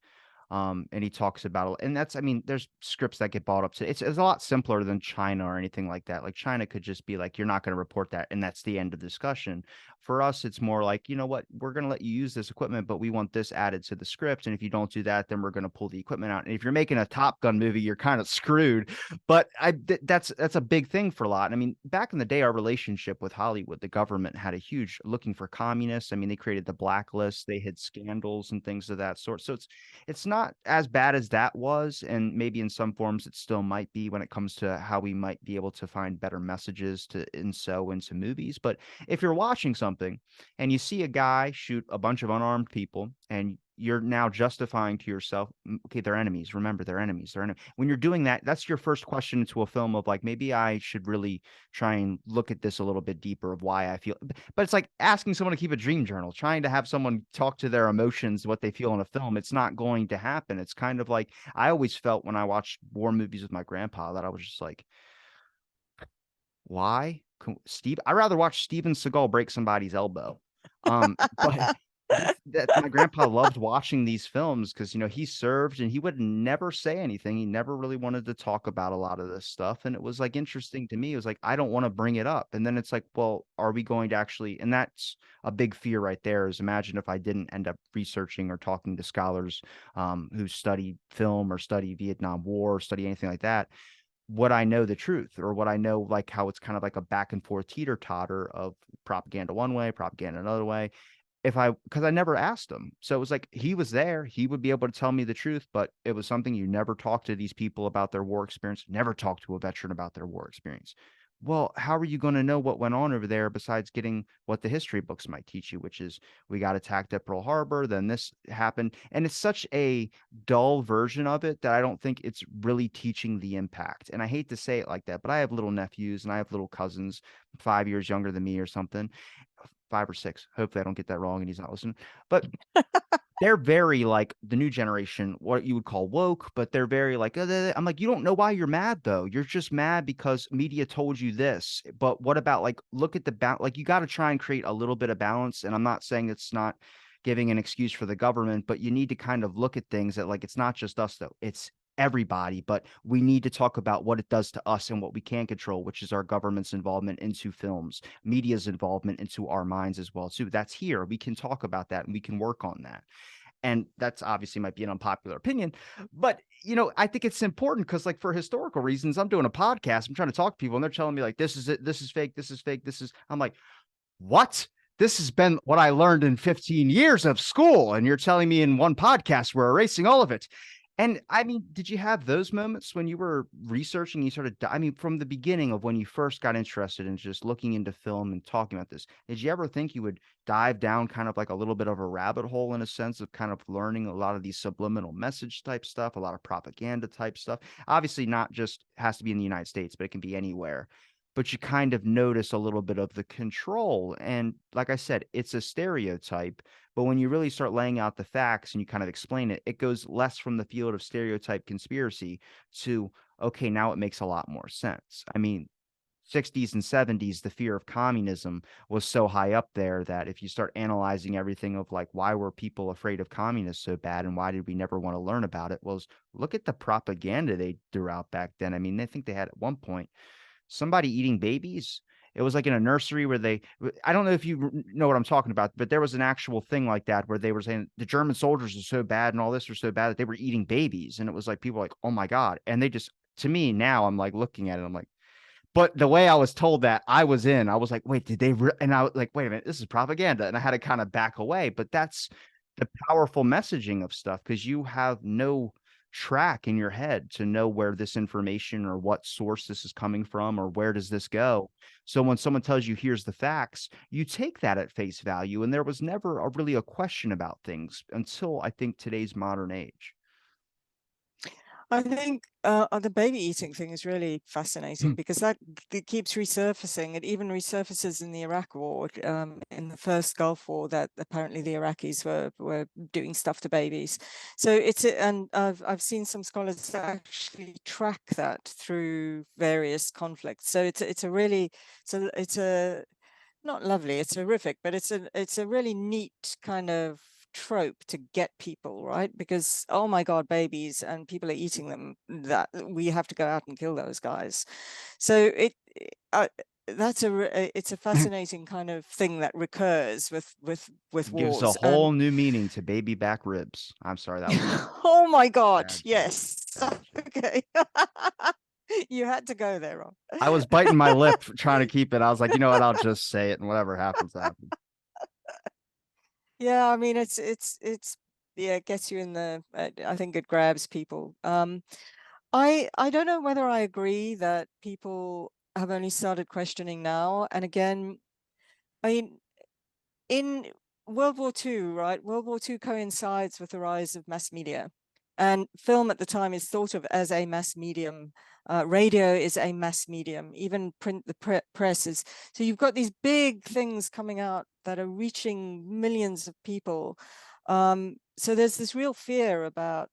And he talks about it. And that's, I mean, there's scripts that get bought up to it's a lot simpler than China or anything like that. Like China could just be like, you're not going to report that, and that's the end of the discussion. For us, it's more like, you know what, we're going to let you use this equipment, but we want this added to the script. And if you don't do that, then we're going to pull the equipment out. And if you're making a Top Gun movie, you're kind of screwed. But that's a big thing for a lot. I mean, back in the day, our relationship with Hollywood, the government had a huge looking for communists. I mean, they created the blacklist, they hid scandals and things of that sort. So it's not as bad as that was, and maybe in some forms it still might be when it comes to how we might be able to find better messages to inso into movies. But if you're watching something and you see a guy shoot a bunch of unarmed people, and you're now justifying to yourself, okay, they're enemies. Remember, they're enemies. When you're doing that, that's your first question into a film of like, maybe I should really try and look at this a little bit deeper of why I feel. But it's like asking someone to keep a dream journal, trying to have someone talk to their emotions, what they feel in a film. It's not going to happen. It's kind of like I always felt when I watched war movies with my grandpa that I was just like, why? I'd rather watch Steven Seagal break somebody's elbow. But that my grandpa loved watching these films because, he served and he would never say anything. He never really wanted to talk about a lot of this stuff. And it was like interesting to me. It was like, I don't want to bring it up. And then it's like, well, are we going to actually, and that's a big fear right there, is imagine if I didn't end up researching or talking to scholars who study film or study Vietnam War or study anything like that. Would I know the truth, or would I know like how it's kind of like a back and forth teeter totter of propaganda one way, propaganda another way? Because I never asked him. So it was like he was there, he would be able to tell me the truth, but it was something you never talk to these people about their war experience, never talk to a veteran about their war experience. Well, how are you going to know what went on over there besides getting what the history books might teach you, which is we got attacked at Pearl Harbor, then this happened. And it's such a dull version of it that I don't think it's really teaching the impact. And I hate to say it like that, but I have little nephews and I have little cousins 5 years younger than me or something, 5 or 6. Hopefully I don't get that wrong and he's not listening. But they're very like the new generation, what you would call woke, but they're very like, I'm like, you don't know why you're mad though. You're just mad because media told you this. But what about like, look at like, you got to try and create a little bit of balance. And I'm not saying it's not giving an excuse for the government, but you need to kind of look at things that like, it's not just us though. It's everybody, but we need to talk about what it does to us and what we can control, which is our government's involvement into films, media's involvement into our minds as well too. That's here. We can talk about that and we can work on that. And that's obviously might be an unpopular opinion, but I think it's important because like for historical reasons, I'm doing a podcast, I'm trying to talk to people and they're telling me like, this is it, this is fake, this is fake, I'm like, what? This has been what I learned in 15 years of school. And you're telling me in one podcast, we're erasing all of it. And I mean, did you have those moments when you were researching, you started, I mean, from the beginning of when you first got interested in just looking into film and talking about this, did you ever think you would dive down kind of like a little bit of a rabbit hole in a sense of kind of learning a lot of these subliminal message type stuff, a lot of propaganda type stuff? Obviously, not just has to be in the United States, but it can be anywhere. But you kind of notice a little bit of the control. And like I said, it's a stereotype, but when you really start laying out the facts and you kind of explain it, it goes less from the field of stereotype conspiracy to, okay, now it makes a lot more sense. I mean, 60s and 70s, the fear of communism was so high up there that if you start analyzing everything of like, why were people afraid of communists so bad and why did we never want to learn about it? Was look at the propaganda they threw out back then. I mean, I think they had at one point somebody eating babies. It was like in a nursery where I don't know if you know what I'm talking about, but there was an actual thing like that where they were saying the German soldiers are so bad and all this are so bad that they were eating babies. And it was like, people were like, oh my God. And they just, to me now, I'm like looking at it, I'm like, but the way I was told that I was in, I was like, wait, did they? And I was like, wait a minute, this is propaganda. And I had to kind of back away. But that's the powerful messaging of stuff because you have no track in your head to know where this information or what source this is coming from or where does this go. So when someone tells you, here's the facts, you take that at face value. And there was never really a question about things until I think today's modern age. I think the baby eating thing is really fascinating because that it keeps resurfacing. It even resurfaces in the Iraq War, in the first Gulf War, that apparently the Iraqis were doing stuff to babies. So and I've seen some scholars actually track that through various conflicts. So it's a really it's a not lovely, it's horrific, but it's a really neat kind of trope to get people, right? Because oh my God, babies and people are eating them, that we have to go out and kill those guys. So that's it's a fascinating kind of thing that recurs with Gives a wars. And whole new meaning to baby back ribs. I'm sorry, that was a oh my God, bad joke. yes. Okay. You had to go there, Rob. I was biting my lip trying to keep it. I was like, you know what? I'll just say it, and whatever happens, happens. Yeah, I mean, yeah, it gets you in the, I think it grabs people. I don't know whether I agree that people have only started questioning now. And again, I mean, in World War II, right? World War II coincides with the rise of mass media. And film at the time is thought of as a mass medium. Radio is a mass medium, even print, the press is. So you've got these big things coming out that are reaching millions of people. So there's this real fear about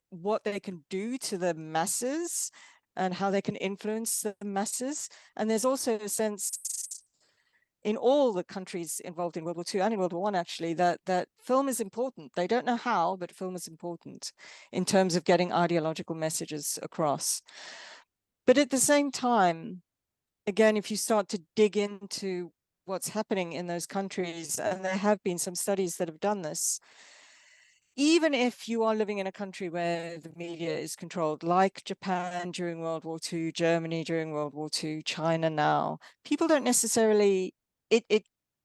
what they can do to the masses and how they can influence the masses. And there's also a sense in all the countries involved in World War II and in World War One, actually, that film is important. They don't know how, but film is important in terms of getting ideological messages across. But at the same time, again, if you start to dig into what's happening in those countries, and there have been some studies that have done this, even if you are living in a country where the media is controlled, like Japan during World War II, Germany during World War II, China now, people don't necessarily,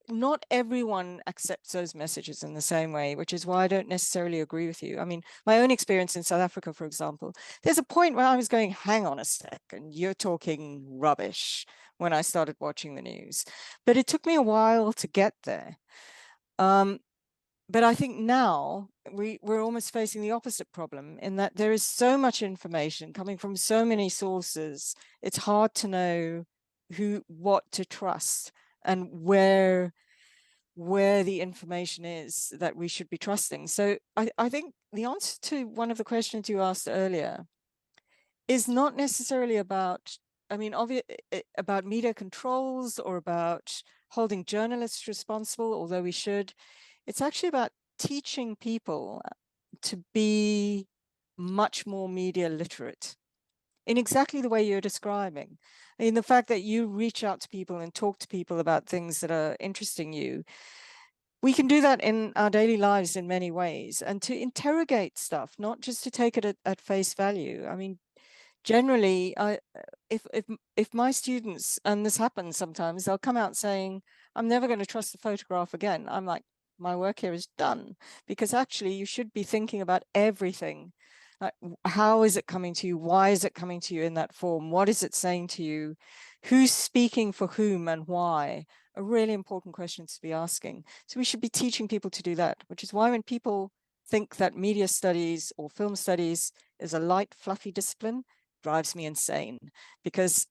not everyone accepts those messages in the same way, which is why I don't necessarily agree with you. I mean, my own experience in South Africa, for example, there's a point where I was going, hang on a second, you're talking rubbish when I started watching the news. But it took me a while to get there. But I think now we're almost facing the opposite problem in that there is so much information coming from so many sources. It's hard to know what to trust and where the information is that we should be trusting. So I think the answer to one of the questions you asked earlier is not necessarily about, I mean, about media controls or about holding journalists responsible, although we should. It's actually about teaching people to be much more media literate in exactly the way you're describing. I mean, the fact that you reach out to people and talk to people about things that are interesting you, we can do that in our daily lives in many ways, and to interrogate stuff, not just to take it at face value. I mean, generally, if my students, and this happens sometimes, they'll come out saying, I'm never going to trust the photograph again. I'm like, my work here is done, because actually you should be thinking about everything. Like, how is it coming to you? Why is it coming to you in that form? What is it saying to you? Who's speaking for whom and why? A really important question to be asking. So we should be teaching people to do that, which is why when people think that media studies or film studies is a light, fluffy discipline, drives me insane, because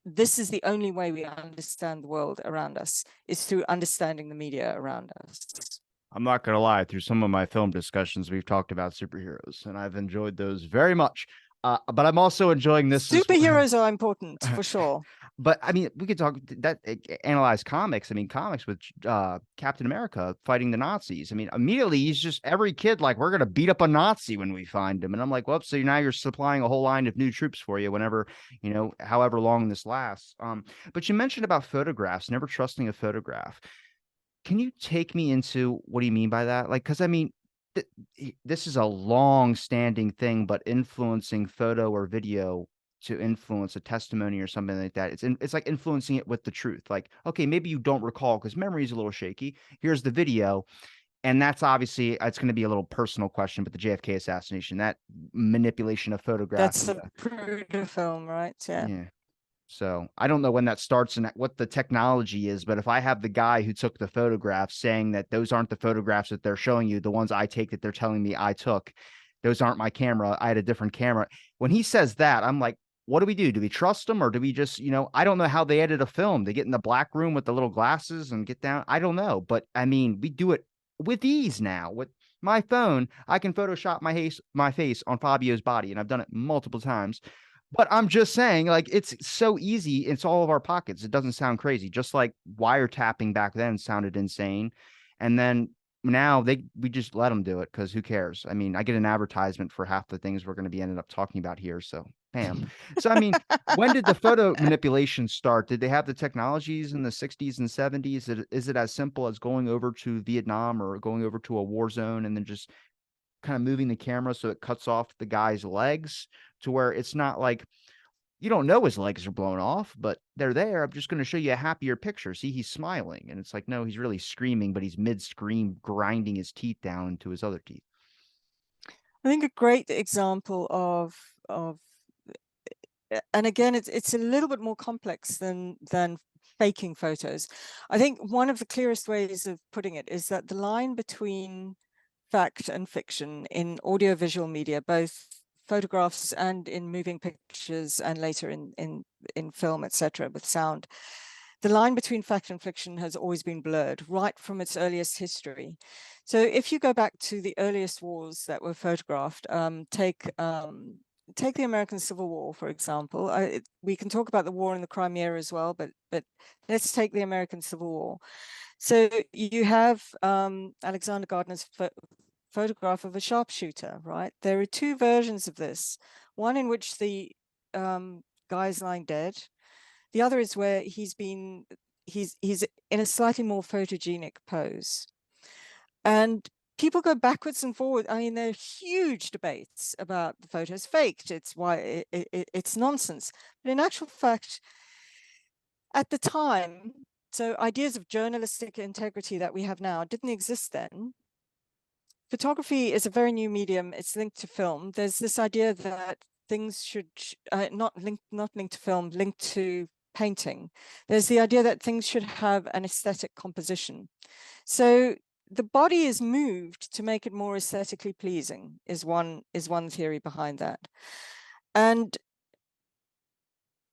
this is the only way we understand the world around us, is through understanding the media around us. I'm not gonna lie, through some of my film discussions, we've talked about superheroes, and I've enjoyed those very much. But I'm also enjoying this as well. Superheroes are important for sure. But I mean, we could talk that analyze comics. I mean, comics with Captain America fighting the Nazis. I mean, immediately he's just every kid like, we're gonna beat up a Nazi when we find him, and I'm like, well, so now you're supplying a whole line of new troops for you whenever, however long this lasts. But you mentioned about photographs, never trusting a photograph. Can you take me into what do you mean by that? Like, because I mean, this is a long-standing thing, but influencing photo or video to influence a testimony or something like that. It's like influencing it with the truth. Like, okay, maybe you don't recall because memory is a little shaky. Here's the video, and that's obviously it's going to be a little personal question, but the JFK assassination, that manipulation of That's photography, a Pruder film, right? Yeah. yeah. So I don't know when that starts and what the technology is, but if I have the guy who took the photograph saying that those aren't the photographs that they're showing you, the ones I take that they're telling me I took, those aren't my camera. I had a different camera. When he says that, I'm like, what do we do? Do we trust him or do we just, I don't know how they edit a film. They get in the black room with the little glasses and get down. I don't know. But I mean, we do it with ease now. With my phone, I can Photoshop my face on Fabio's body, and I've done it multiple times. But I'm just saying, like, it's so easy. It's all of our pockets. It doesn't sound crazy. Just like wiretapping back then sounded insane. And then now we just let them do it because who cares? I mean, I get an advertisement for half the things we're going to be ended up talking about here. So, bam. So, I mean, when did the photo manipulation start? Did they have the technologies in the 60s and 70s? Is it as simple as going over to Vietnam or going over to a war zone and then just kind of moving the camera so it cuts off the guy's legs to where it's not like you don't know his legs are blown off, but they're there. I'm just going to show you a happier picture. See, he's smiling. And it's like, no, he's really screaming, but he's mid scream grinding his teeth down into his other teeth. I think a great example of and again, it's a little bit more complex than faking photos. I think one of the clearest ways of putting it is that the line between fact and fiction in audiovisual media, both photographs and in moving pictures and later in film, etc., with sound, the line between fact and fiction has always been blurred right from its earliest history. So if you go back to the earliest wars that were photographed, take the American Civil War, for example. We can talk about the war in the Crimea as well, but let's take the American Civil War. So you have Alexander Gardner's photograph of a sharpshooter, right? There are two versions of this. One in which the guy's lying dead. The other is where he's in a slightly more photogenic pose. And people go backwards and forwards. I mean, there are huge debates about the photo's faked. It's why it's nonsense. But in actual fact, at the time, so ideas of journalistic integrity that we have now didn't exist then. Photography is a very new medium. It's linked to film. There's this idea that things should not linked to film, linked to painting. There's the idea that things should have an aesthetic composition. So the body is moved to make it more aesthetically pleasing is one theory behind that. And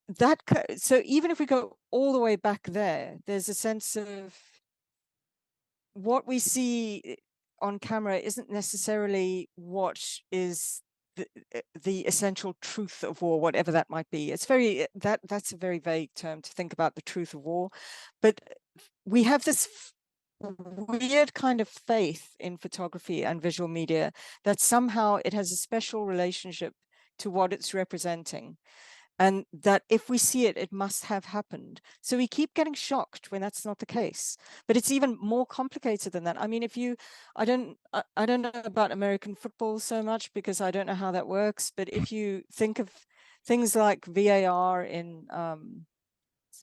that, so even if we go all the way back there, there's a sense of what we see on camera isn't necessarily what is the essential truth of war, whatever that might be. It's very that's a very vague term to think about the truth of war, but we have this weird kind of faith in photography and visual media that somehow it has a special relationship to what it's representing, and that if we see it, it must have happened. So we keep getting shocked when that's not the case. But it's even more complicated than that. I mean, I don't know about American football so much because I don't know how that works. But if you think of things like VAR in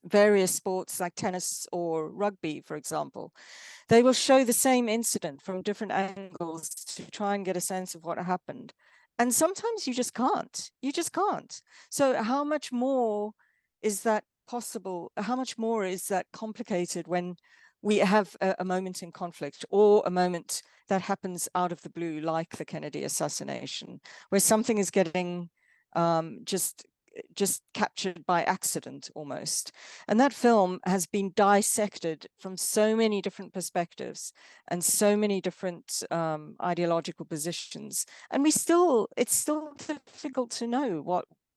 various sports like tennis or rugby, for example. They will show the same incident from different angles to try and get a sense of what happened. And sometimes you just can't. You just can't. So how much more is that possible? How much more is that complicated when we have a moment in conflict, or a moment that happens out of the blue, like the Kennedy assassination, where something is getting just captured by accident almost. And that film has been dissected from so many different perspectives and so many different ideological positions. And it's still difficult to know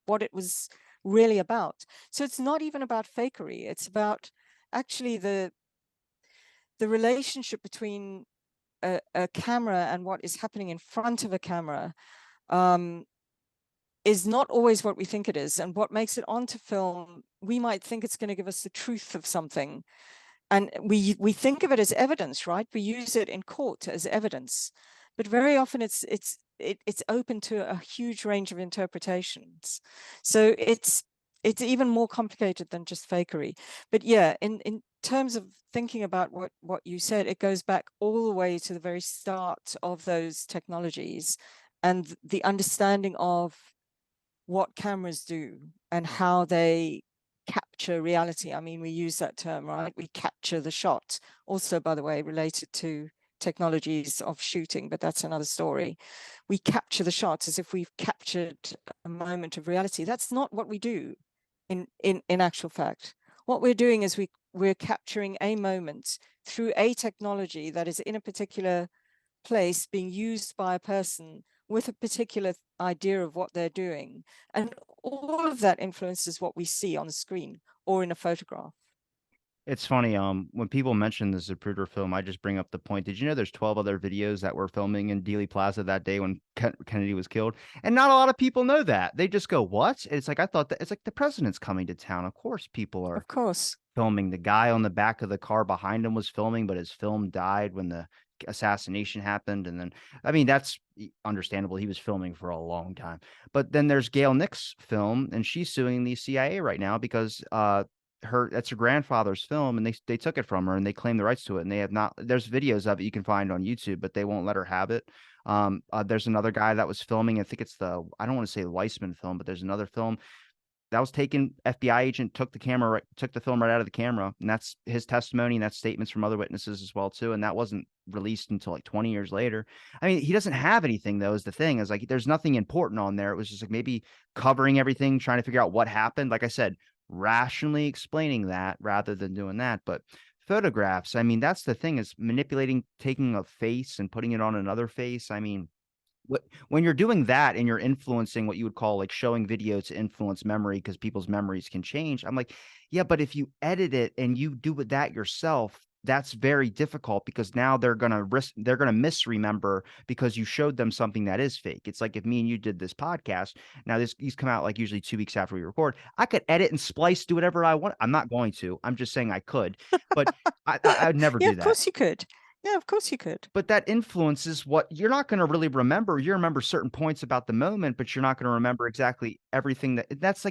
what it was really about. So it's not even about fakery. It's about actually the relationship between a camera and what is happening in front of a camera is not always what we think it is. And what makes it onto film, we might think it's going to give us the truth of something. And we think of it as evidence, right? We use it in court as evidence. But very often it's open to a huge range of interpretations. So it's even more complicated than just fakery. But yeah, in terms of thinking about what you said, it goes back all the way to the very start of those technologies and the understanding of what cameras do and how they capture reality. I mean, we use that term, right? We capture the shot. Also, by the way, related to technologies of shooting, but that's another story. We capture the shot as if we've captured a moment of reality. That's not what we do in actual fact. What we're doing is we're capturing a moment through a technology that is in a particular place being used by a person with a particular idea of what they're doing. And all of that influences what we see on the screen or in a photograph. It's funny, when people mention the Zapruder film, I just bring up the point. Did you know there's 12 other videos that were filming in Dealey Plaza that day when Kennedy was killed? And not a lot of people know that. They just go, "What?" It's like, I thought that it's like the president's coming to town. Of course, people are Of course. filming. The guy on the back of the car behind him was filming, but his film died when the assassination happened. And then, I mean, that's understandable. He was filming for a long time. But then there's Gail Nick's film, and she's suing the CIA right now because that's her grandfather's film, and they took it from her and they claim the rights to it, and they have not. There's videos of it you can find on YouTube, but they won't let her have it. There's another guy that was filming. I think it's I don't want to say the Weissman film, but there's another film that was taken. FBI agent took took the film right out of the camera, and that's his testimony, and that's statements from other witnesses as well too. And that wasn't released until like 20 years later. I mean, he doesn't have anything though. Is the thing is like there's nothing important on there. It was just like maybe covering everything, trying to figure out what happened. Like I said, rationally explaining that rather than doing that. But photographs, I mean, that's the thing is manipulating, taking a face and putting it on another face. I mean, when you're doing that and you're influencing what you would call like showing video to influence memory because people's memories can change. I'm like, yeah, but if you edit it and you do that yourself, that's very difficult because now they're gonna misremember because you showed them something that is fake. It's like if me and you did this podcast. Now these come out like usually 2 weeks after we record. I could edit and splice, do whatever I want. I'm not going to. I'm just saying I could, but I'd never Yeah, do of that. course you could. Yeah, of course you could. But that influences what you're not gonna really remember. You remember certain points about the moment, but you're not gonna remember exactly everything that's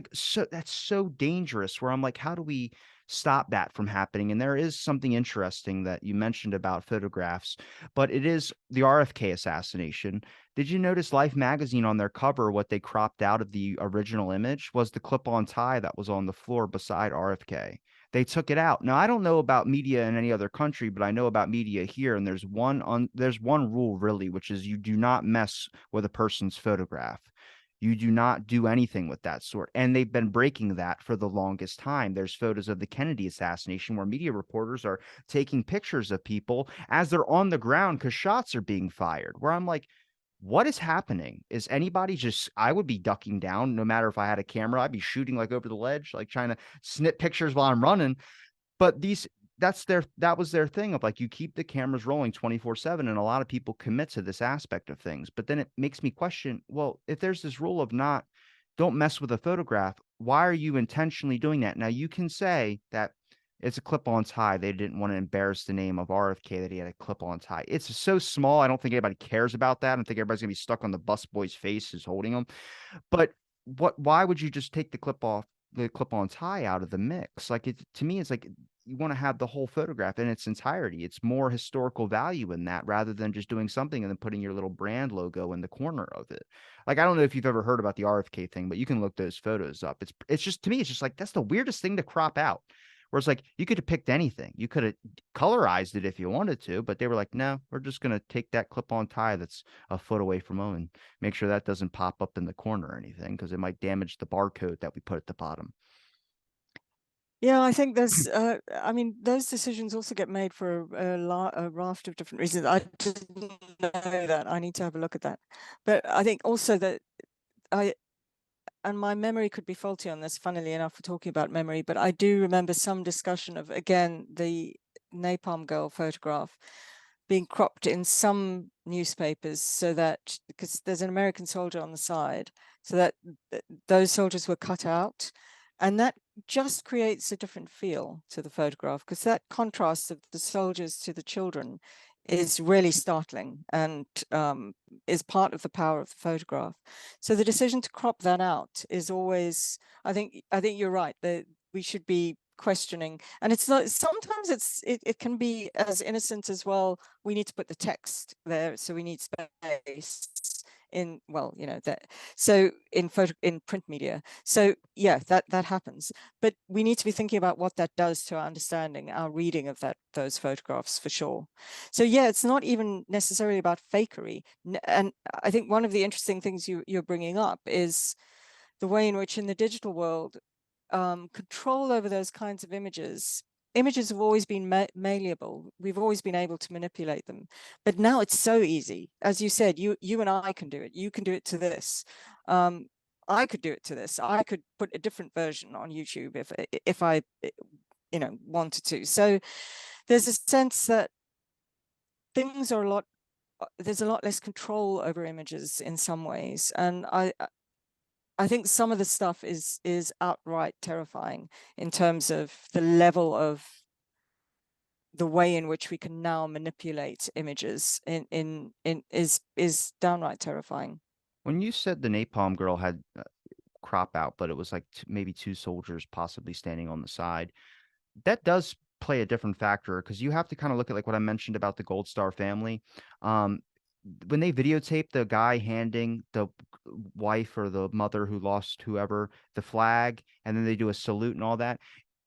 so dangerous where I'm like, how do we stop that from happening? And there is something interesting that you mentioned about photographs, but it is the RFK assassination. Did you notice Life magazine on their cover, what they cropped out of the original image was the clip-on tie that was on the floor beside RFK. They took it out. Now, I don't know about media in any other country, but I know about media here, and there's one rule really, which is you do not mess with a person's photograph. You do not do anything with that sort. And they've been breaking that for the longest time. There's photos of the Kennedy assassination where media reporters are taking pictures of people as they're on the ground because shots are being fired. Where I'm like, what is happening? Is anybody just, I would be ducking down no matter if I had a camera. I'd be shooting like over the ledge, like trying to snip pictures while I'm running. But that was their thing of like you keep the cameras rolling 24/7, and a lot of people commit to this aspect of things. But then it makes me question, well, if there's this rule of not don't mess with a photograph, why are you intentionally doing that? Now you can say that it's a clip-on tie. They didn't want to embarrass the name of RFK that he had a clip-on tie. It's so small. I don't think anybody cares about that. I don't think everybody's gonna be stuck on the busboy's face who's holding them. But why would you just take the clip off the clip-on tie out of the mix. Like it to me, it's like you want to have the whole photograph in its entirety. It's more historical value in that rather than just doing something and then putting your little brand logo in the corner of it. Like I don't know if you've ever heard about the RFK thing, but you can look those photos up. It's just to me, it's just like that's the weirdest thing to crop out. Whereas like you could have picked anything. You could have colorized it if you wanted to, but they were like, no, we're just gonna take that clip-on tie that's a foot away from them and make sure that doesn't pop up in the corner or anything because it might damage the barcode that we put at the bottom. Yeah, I think I mean, those decisions also get made for a raft of different reasons. I didn't know that. I need to have a look at that. But I think also that I, and my memory could be faulty on this, funnily enough, for talking about memory, but I do remember some discussion of, again, the Napalm Girl photograph being cropped in some newspapers so that, because there's an American soldier on the side, so that those soldiers were cut out. And that just creates a different feel to the photograph, because that contrast of the soldiers to the children is really startling and is part of the power of the photograph. So the decision to crop that out is always, I think you're right, that we should be questioning. And it's not, sometimes it can be as innocent as, well, we need to put the text there, so we need space in, well, that, so in print media. So yeah, that happens, but we need to be thinking about what that does to our understanding, our reading of those photographs, for sure. So yeah, it's not even necessarily about fakery. And I think one of the interesting things you're bringing up is the way in which in the digital world, control over those kinds of images have always been malleable. We've always been able to manipulate them, but now it's so easy. As you said, you and I can do it. You can do it to this. I could do it to this. I could put a different version on YouTube if I wanted to. So there's a sense that things are there's a lot less control over images in some ways, and I think some of the stuff is outright terrifying in terms of the level of the way in which we can now manipulate images is downright terrifying. When you said the Napalm Girl had crop out, but it was like maybe two soldiers possibly standing on the side, that does play a different factor because you have to kind of look at like what I mentioned about the Gold Star family. Um, when they videotape the guy handing the wife or the mother who lost whoever the flag, and then they do a salute and all that,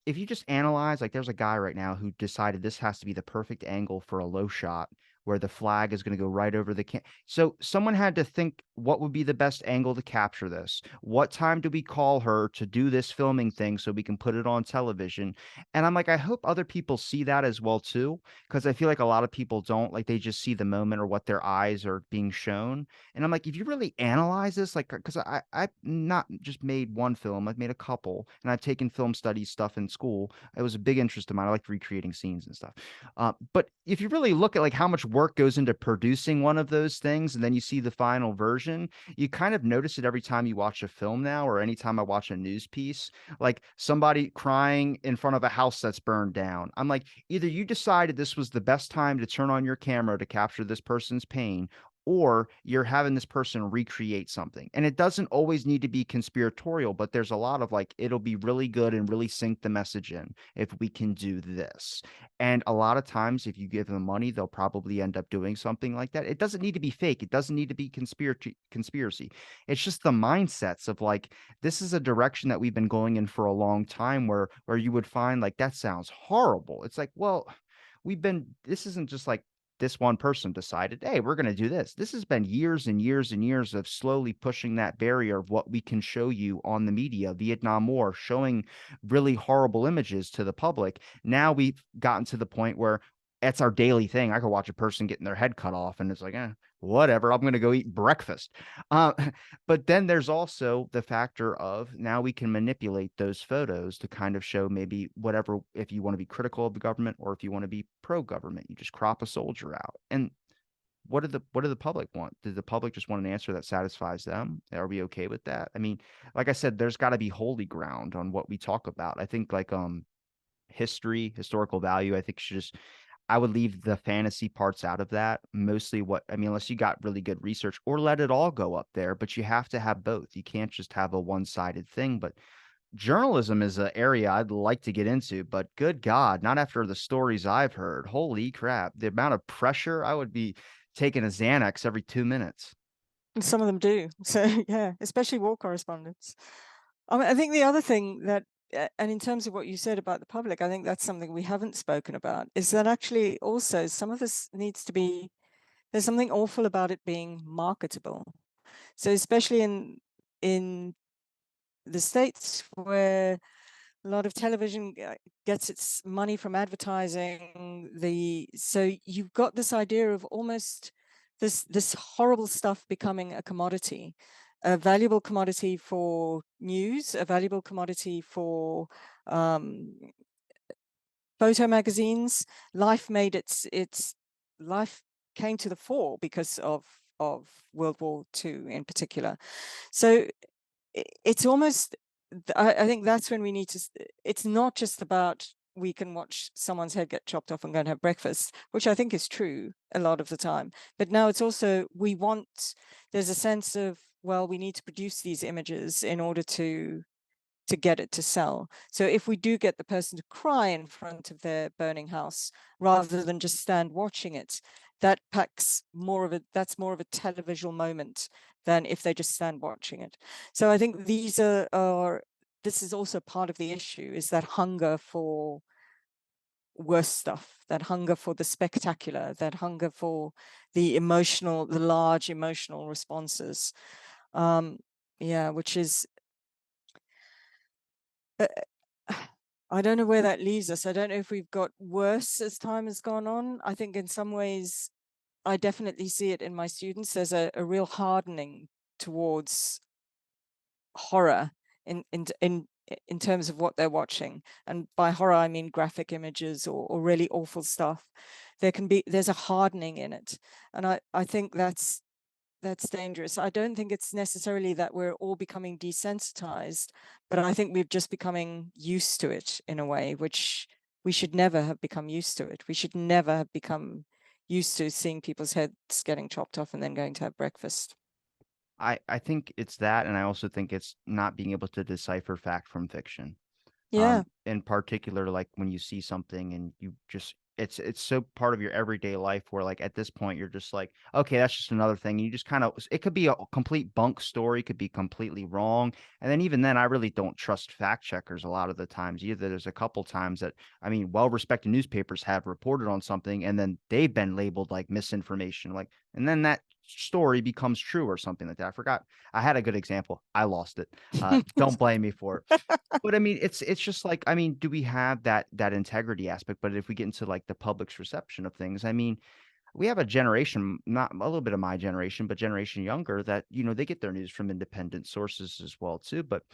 if you just analyze, like there's a guy right now who decided this has to be the perfect angle for a low shot where the flag is going to go right over the so someone had to think what would be the best angle to capture this. What time do we call her to do this filming thing so we can put it on television? And I'm like, I hope other people see that as well too, because I feel like a lot of people don't, like they just see the moment or what their eyes are being shown. And I'm like, if you really analyze this, like, because I've not just made one film, I've made a couple, and I've taken film studies stuff in school. It was a big interest of mine. I like recreating scenes and stuff. But if you really look at like how much work goes into producing one of those things, and then you see the final version, you kind of notice it every time you watch a film now, or anytime I watch a news piece, like somebody crying in front of a house that's burned down. I'm like, either you decided this was the best time to turn on your camera to capture this person's pain, or you're having this person recreate something. And it doesn't always need to be conspiratorial, but there's a lot of like, it'll be really good and really sink the message in if we can do this. And a lot of times, if you give them money, they'll probably end up doing something like that. It doesn't need to be fake. It doesn't need to be conspiracy. It's just the mindsets of like, this is a direction that we've been going in for a long time where you would find like, that sounds horrible. It's like, well, this isn't just like this one person decided, hey, we're going to do this. This has been years and years and years of slowly pushing that barrier of what we can show you on the media, Vietnam War, showing really horrible images to the public. Now we've gotten to the point where it's our daily thing. I could watch a person getting their head cut off and it's like, whatever, I'm going to go eat breakfast. Uh, but then there's also the factor of now we can manipulate those photos to kind of show maybe whatever, if you want to be critical of the government or if you want to be pro-government, you just crop a soldier out. And what do the public want? Does the public just want an answer that satisfies them? Are we okay with that? I mean, like I said, there's got to be holy ground on what we talk about. I think like historical value, I think should just I would leave the fantasy parts out of that. Mostly what I mean, unless you got really good research or let it all go up there, but you have to have both. You can't just have a one-sided thing. But Journalism is an area I'd like to get into, but good God, not after the stories I've heard. Holy crap. The amount of pressure, I would be taking a Xanax every 2 minutes. And some of them do. So yeah, especially war correspondents. I mean, I think the other thing that, and in terms of what you said about the public, I think that's something we haven't spoken about, is that actually also some of this needs to be, there's something awful about it being marketable. So especially in the States, where a lot of television gets its money from advertising, so you've got this idea of almost this horrible stuff becoming a commodity, a valuable commodity for news, a valuable commodity for photo magazines. Life made its life came to the fore because of World War II in particular. So it's almost, I think that's when we need to, it's not just about we can watch someone's head get chopped off and go and have breakfast, which I think is true a lot of the time. But now it's also, there's a sense of, well, we need to produce these images in order to get it to sell. So if we do get the person to cry in front of their burning house rather than just stand watching it, that's more of a televisual moment than if they just stand watching it. So I think these are this is also part of the issue, is that hunger for worse stuff, that hunger for the spectacular, that hunger for the large emotional responses. Yeah, which is, uh, I don't know where that leaves us. I don't know if we've got worse as time has gone on. I think in some ways, I definitely see it in my students. There's a real hardening towards horror in terms of what they're watching. And by horror, I mean graphic images or really awful stuff. There's a hardening in it. And I think that's dangerous. I don't think it's necessarily that we're all becoming desensitized, but I think we're just becoming used to it in a way, which we should never have become used to it. We should never have become used to seeing people's heads getting chopped off and then going to have breakfast. I think it's that, and I also think it's not being able to decipher fact from fiction. Yeah. In particular, like when you see something and you just it's so part of your everyday life where like at this point you're just like, okay, that's just another thing. And you just kind of, it could be a complete bunk story, could be completely wrong. And then even then, I really don't trust fact checkers a lot of the times either. There's a couple times that, I mean, well-respected newspapers have reported on something and then they've been labeled like misinformation, like, and then that story becomes true or something like that. I forgot. I had a good example. I lost it. Don't blame me for it. But I mean, it's just like, I mean, do we have that integrity aspect? But if we get into like the public's reception of things, I mean, we have a generation, not a little bit of my generation, but generation younger that, they get their news from independent sources as well too. But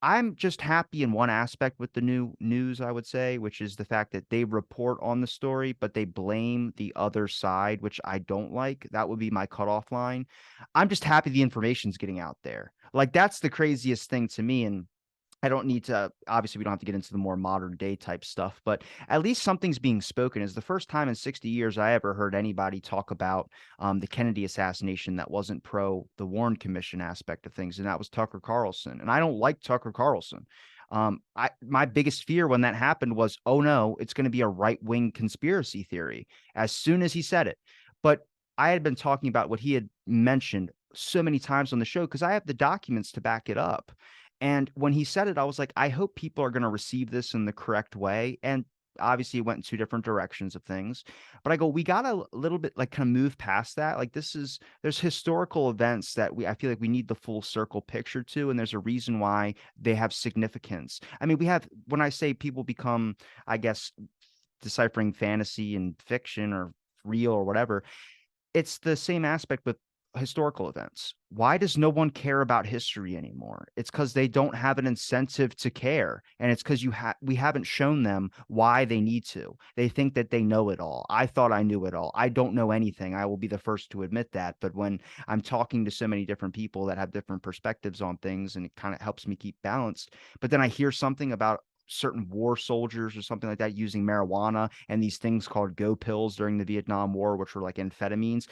I'm just happy in one aspect with the new news, I would say, which is the fact that they report on the story, but they blame the other side, which I don't like. That would be my cutoff line. I'm just happy the information's getting out there. Like that's the craziest thing to me. And I don't need to, obviously, we don't have to get into the more modern day type stuff, but at least something's being spoken. Is the first time in 60 years I ever heard anybody talk about the Kennedy assassination that wasn't pro the Warren Commission aspect of things, and that was Tucker Carlson. And I don't like Tucker Carlson. My biggest fear when that happened was, oh no, it's going to be a right wing conspiracy theory as soon as he said it. But I had been talking about what he had mentioned so many times on the show because I have the documents to back it up. And when he said it, I was like, I hope people are going to receive this in the correct way. And obviously, it went in two different directions of things. But I go, we got a little bit like kind of move past that. Like there's historical events that I feel like we need the full circle picture to. And there's a reason why they have significance. I mean, when I say people become, I guess, deciphering fantasy and fiction or real or whatever, it's the same aspect with historical events. Why does no one care about history anymore? It's because they don't have an incentive to care, and it's because we haven't shown them why they need to. They think that they know it all. I thought I knew it all. I don't know anything. I will be the first to admit that. But when I'm talking to so many different people that have different perspectives on things, and it kind of helps me keep balanced, but then I hear something about certain war soldiers or something like that using marijuana and these things called go pills during the Vietnam War, which were like amphetamines.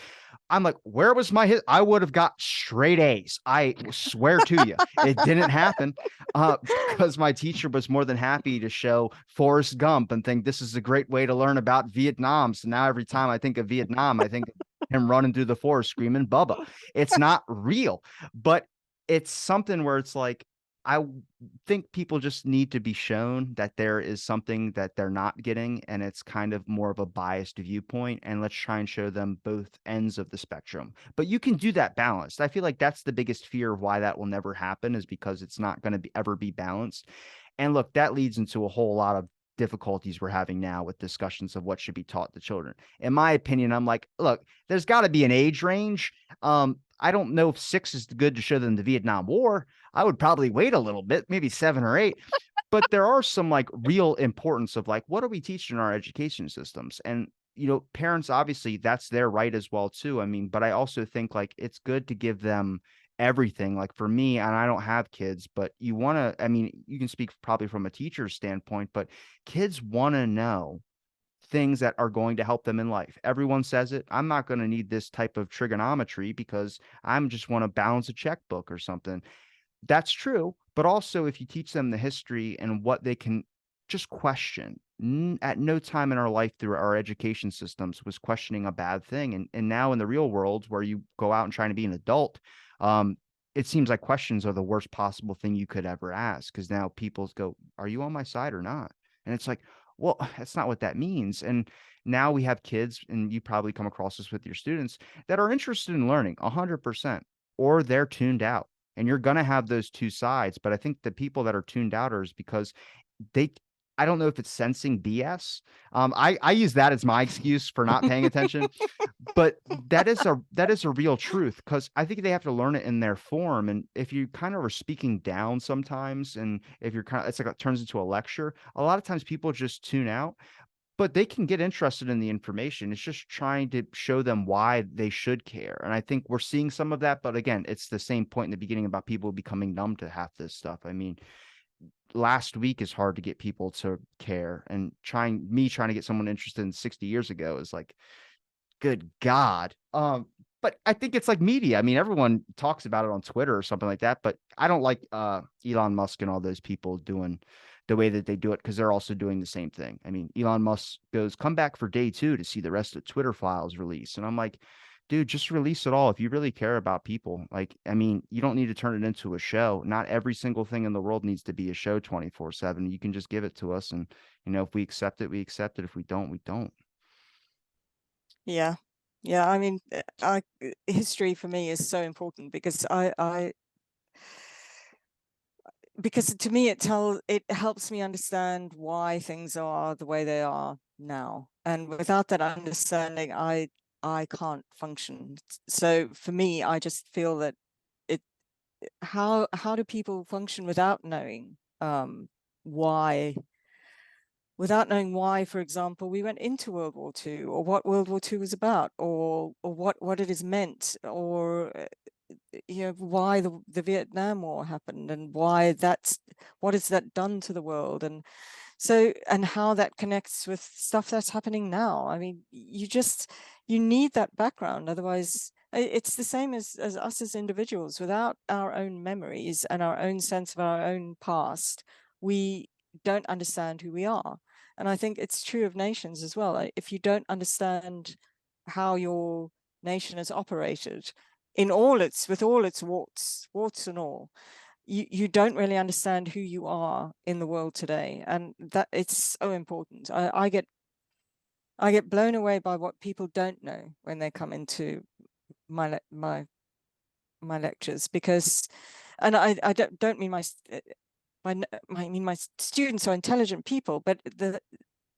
I'm like, where was my I would have got straight A's. I swear to you, it didn't happen because my teacher was more than happy to show Forrest Gump and think this is a great way to learn about Vietnam. So now every time I think of Vietnam, I think of him running through the forest screaming Bubba. It's not real, but it's something where it's like, I think people just need to be shown that there is something that they're not getting, and it's kind of more of a biased viewpoint. And let's try and show them both ends of the spectrum. But you can do that balanced. I feel like that's the biggest fear of why that will never happen, is because it's not going to ever be balanced. And look, that leads into a whole lot of difficulties we're having now with discussions of what should be taught to children. In my opinion, I'm like, look, there's got to be an age range. I don't know if 6 is good to show them the Vietnam War. I would probably wait a little bit, maybe 7 or 8. But there are some like real importance of like, what are we teaching in our education systems? And parents, obviously that's their right as well too. I mean, but I also think like it's good to give them everything. Like for me, and I don't have kids, but you want to, I mean, you can speak probably from a teacher's standpoint, but kids want to know things that are going to help them in life. Everyone says it. I'm not going to need this type of trigonometry because I'm just want to balance a checkbook or something. That's true. But also, if you teach them the history and what they can just question, at no time in our life through our education systems was questioning a bad thing. And now in the real world, where you go out and trying to be an adult, um, it seems like questions are the worst possible thing you could ever ask, because now people go, "Are you on my side or not?" And it's like, well, that's not what that means. And now we have kids, and you probably come across this with your students, that are interested in learning 100%, or they're tuned out. And you're going to have those two sides. But I think the people that are tuned out are because they, I don't know if it's sensing BS. I use that as my excuse for not paying attention, but that is a real truth, because I think they have to learn it in their form. And if you kind of are speaking down sometimes, and if you're kind of, it's like it turns into a lecture, a lot of times people just tune out, but they can get interested in the information. It's just trying to show them why they should care. And I think we're seeing some of that. But again, it's the same point in the beginning about people becoming numb to half this stuff. I mean, last week is hard to get people to care. And trying to get someone interested in 60 years ago is like, good God. But I think it's like media. I mean, everyone talks about it on Twitter or something like that, but I don't like Elon Musk and all those people doing the way that they do it, because they're also doing the same thing. I mean, Elon Musk goes, come back for day 2 to see the rest of Twitter files release. And I'm like, dude, just release it all if you really care about people. Like, I mean, you don't need to turn it into a show. Not every single thing in the world needs to be a show 24/7. You can just give it to us. And, if we accept it, we accept it. If we don't, we don't. Yeah. Yeah, I mean, history for me is so important because because to me it helps me understand why things are the way they are now. And without that understanding, I can't function. So for me, I just feel that it how do people function why without knowing why, for example, we went into World War II, or what World War II was about, or what it is meant, or why the Vietnam War happened, and what has that done to the world, and how that connects with stuff that's happening now. I mean, you need that background, otherwise it's the same as us as individuals. Without our own memories and our own sense of our own past, we don't understand who we are. And I think it's true of nations as well. If you don't understand how your nation has operated with all its warts and all, you don't really understand who you are in the world today. And that it's so important. I get blown away by what people don't know when they come into my lectures, because, and I don't mean I mean my students are intelligent people, but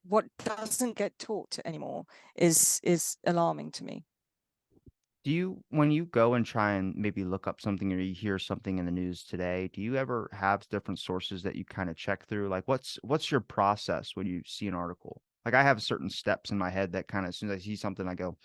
what doesn't get taught anymore is alarming to me. When you go and try and maybe look up something, or you hear something in the news today, do you ever have different sources that you kind of check through? Like, what's your process when you see an article? Like, I have certain steps in my head that kind of, as soon as I see something, I go,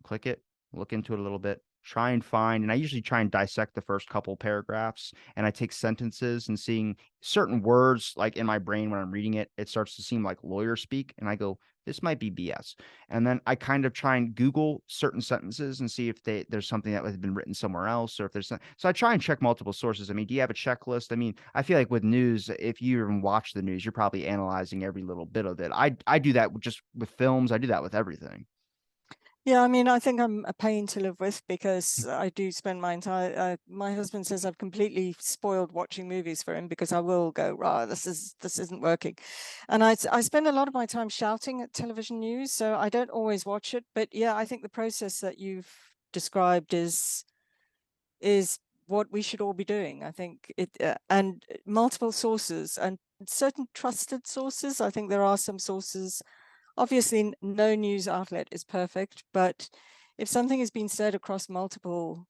click it, look into it a little bit, try and find, and I usually try and dissect the first couple paragraphs, and I take sentences and seeing certain words like in my brain when I'm reading it, it starts to seem like lawyer speak, and I go, this might be BS. And then I kind of try and Google certain sentences and see if there's something that has been written somewhere else, or if there's some, so I try and check multiple sources. I mean, do you have a checklist? I mean, I feel like with news, if you even watch the news, you're probably analyzing every little bit of it. I do that just with films. I do that with everything. Yeah, I mean, I think I'm a pain to live with because I do spend my entire. My husband says I've completely spoiled watching movies for him because I will go, rah, this isn't working, and I spend a lot of my time shouting at television news, so I don't always watch it. But yeah, I think the process that you've described is what we should all be doing. I think it and multiple sources and certain trusted sources. I think there are some sources. Obviously, no news outlet is perfect, but if something has been said across multiple,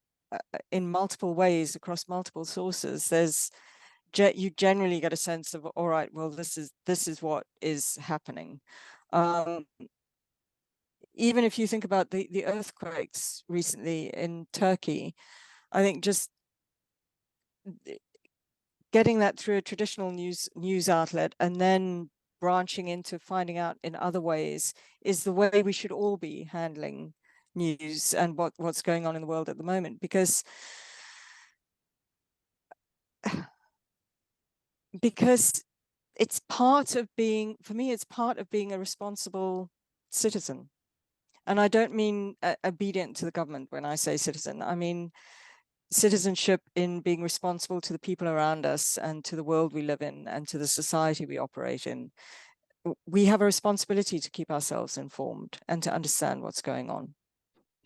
in multiple ways across multiple sources, you generally get a sense of, all right, well, this is what is happening. Even if you think about the earthquakes recently in Turkey, I think just getting that through a traditional news outlet and then branching into finding out in other ways is the way we should all be handling news and what's going on in the world at the moment, because it's part of being, for me, it's part of being a responsible citizen. And I don't mean obedient to the government when I say citizen. I mean citizenship in being responsible to the people around us and to the world we live in and to the society we operate in. We have a responsibility to keep ourselves informed and to understand what's going on.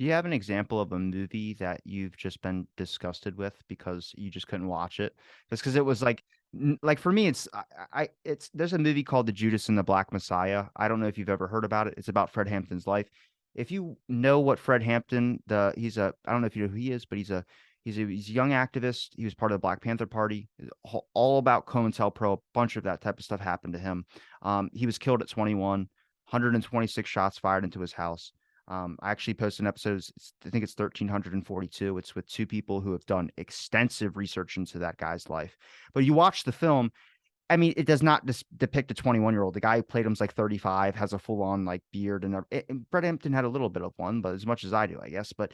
Do you have an example of a movie that you've just been disgusted with because you just couldn't watch it? Just because it was like for me, it's there's a movie called The Judas and the Black Messiah. I don't know if you've ever heard about it. It's about Fred Hampton's life. If you know what Fred Hampton, he's a, I don't know if you know who he is, but he's a young activist. He was part of the Black Panther Party. All about COINTELPRO. A bunch of that type of stuff happened to him. He was killed at 21, 126 shots fired into his house. I actually posted an episode. I think it's 1342. It's with two people who have done extensive research into that guy's life. But you watch the film, I mean, it does not depict a 21-year-old. The guy who played him's like 35, has a full-on like beard, and Fred Hampton had a little bit of one, but as much as I do, I guess. But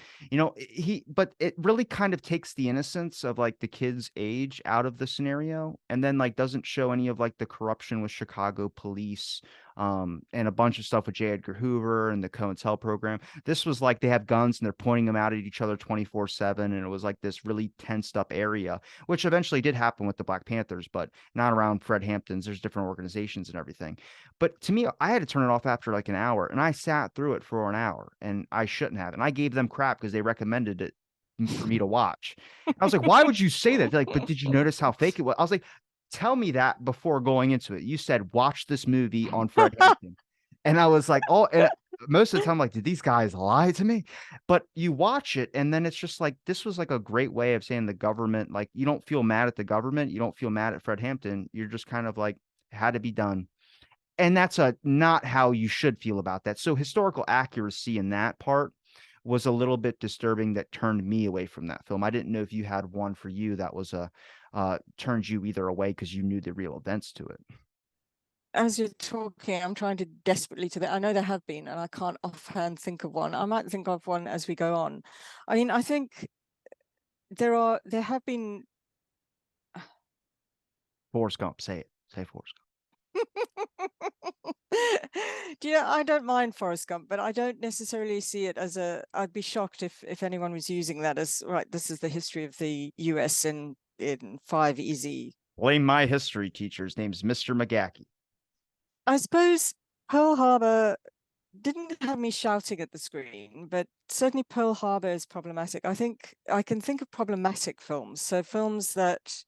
but it really kind of takes the innocence of like the kid's age out of the scenario, and then like doesn't show any of like the corruption with Chicago police, and a bunch of stuff with J. Edgar Hoover and the COINTEL program. This was like they have guns and they're pointing them out at each other 24/7, and it was like this really tensed up area, which eventually did happen with the Black Panthers, but not around Fred Hampton's. There's different organizations and everything. But to me, I had to turn it off after like an hour, and I sat through it for an hour, and I shouldn't have. And I gave them crap because they recommended it for me to watch. I was like, why would you say that? They're like, but did you notice how fake it was? I was like, tell me that before going into it. You said, watch this movie on Fred Hampton. And I was like, oh, and most of the time, I'm like, did these guys lie to me? But you watch it, and then it's just like, this was like a great way of saying the government, like, you don't feel mad at the government. You don't feel mad at Fred Hampton. You're just kind of like, had to be done. And that's not how you should feel about that. So historical accuracy in that part was a little bit disturbing, that turned me away from that film. I didn't know if you had one for you that was turned you either away because you knew the real events to it. As you're talking, I'm trying to desperately I know there have been, and I can't offhand think of one. I might think of one as we go on. I mean, I think there have been. Forrest Gump, say it. Say Forrest Gump. Do you know, I don't mind Forrest Gump, but I don't necessarily see it as I'd be shocked if anyone was using that as, right, this is the history of the US in 5 easy. Blame my history teacher. His name's Mr. McGackey. I suppose Pearl Harbor didn't have me shouting at the screen, but certainly Pearl Harbor is problematic. I think I can think of problematic films. So films that,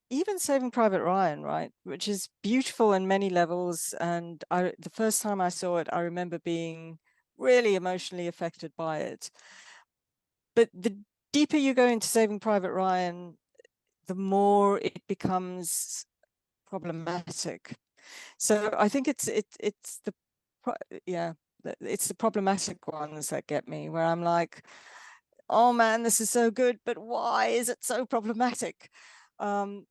even Saving Private Ryan, right, which is beautiful in many levels. And the first time I saw it, I remember being really emotionally affected by it. But the deeper you go into Saving Private Ryan, the more it becomes problematic. So I think it's the problematic ones that get me, where I'm like, oh man, this is so good, but why is it so problematic? And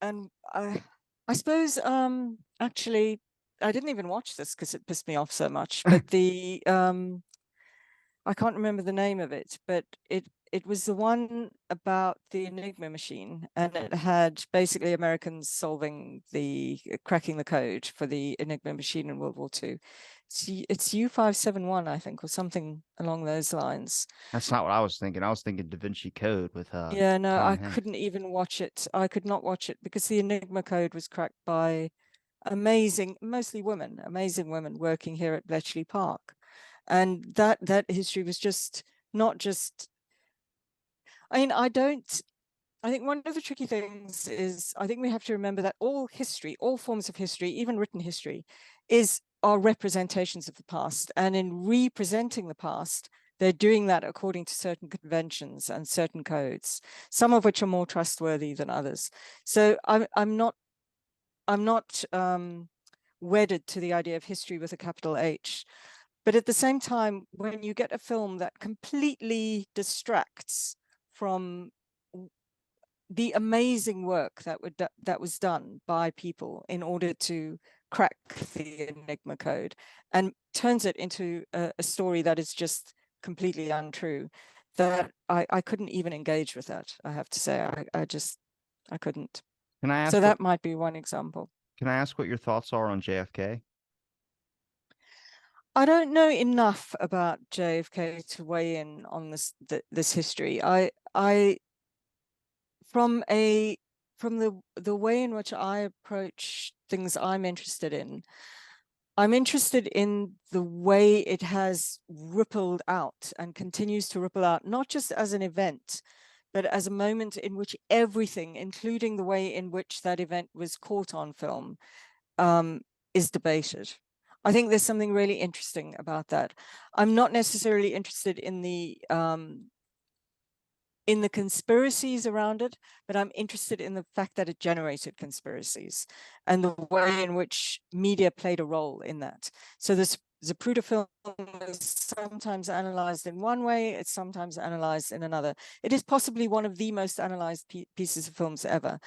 I suppose actually I didn't even watch this because it pissed me off so much. But the I can't remember the name of it, but it was the one about the Enigma machine, and it had basically Americans solving the cracking the code for the Enigma machine in World War II. It's U571, I think, or something along those lines. That's not what I was thinking. I was thinking Da Vinci Code with Yeah, no, Tom I Hanks. couldn't even watch it. I could not watch it because the Enigma code was cracked by amazing, mostly women, amazing women working here at Bletchley Park. And that history was just not just, I mean, I think one of the tricky things is I think we have to remember that all history, all forms of history, even written history, are representations of the past. And in representing the past, they're doing that according to certain conventions and certain codes, some of which are more trustworthy than others. So I'm not wedded to the idea of history with a capital H. But at the same time, when you get a film that completely distracts from the amazing work that was done by people in order to crack the Enigma code and turns it into a story that is just completely untrue, that I couldn't even engage with that, I have to say. I couldn't. Can I So ask what that might be one example. can I ask what your thoughts are on JFK? I don't know enough about JFK to weigh in on this history. I from a from the way in which I approach things I'm interested in the way it has rippled out and continues to ripple out, not just as an event, but as a moment in which everything, including the way in which that event was caught on film, is debated. I think there's something really interesting about that. I'm not necessarily interested in the conspiracies around it, but I'm interested in the fact that it generated conspiracies and the way in which media played a role in that. So this Zapruder film is sometimes analyzed in one way, it's sometimes analyzed in another. It is possibly one of the most analyzed pieces of films ever.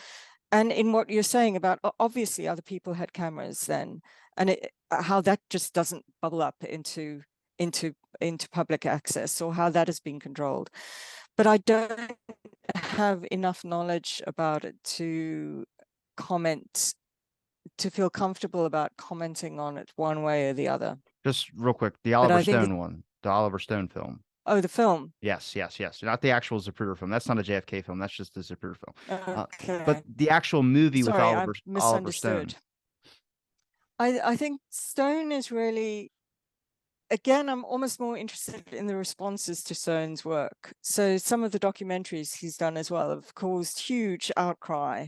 And in what you're saying about, obviously other people had cameras then, and how that just doesn't bubble up into public access, or how that has been controlled. But I don't have enough knowledge about it to comment, to feel comfortable about commenting on it one way or the other. Just real quick, the But Oliver I think, Stone one, the Oliver Stone film. oh, the film. Yes, yes, yes. Not the actual Zapruder film. That's not a JFK film. That's just the Zapruder film. But Okay. the actual movie with Sorry, I Oliver Stone. misunderstood. I think Stone is really, again, I'm almost more interested in the responses to Stone's work. So some of the documentaries he's done as well have caused huge outcry,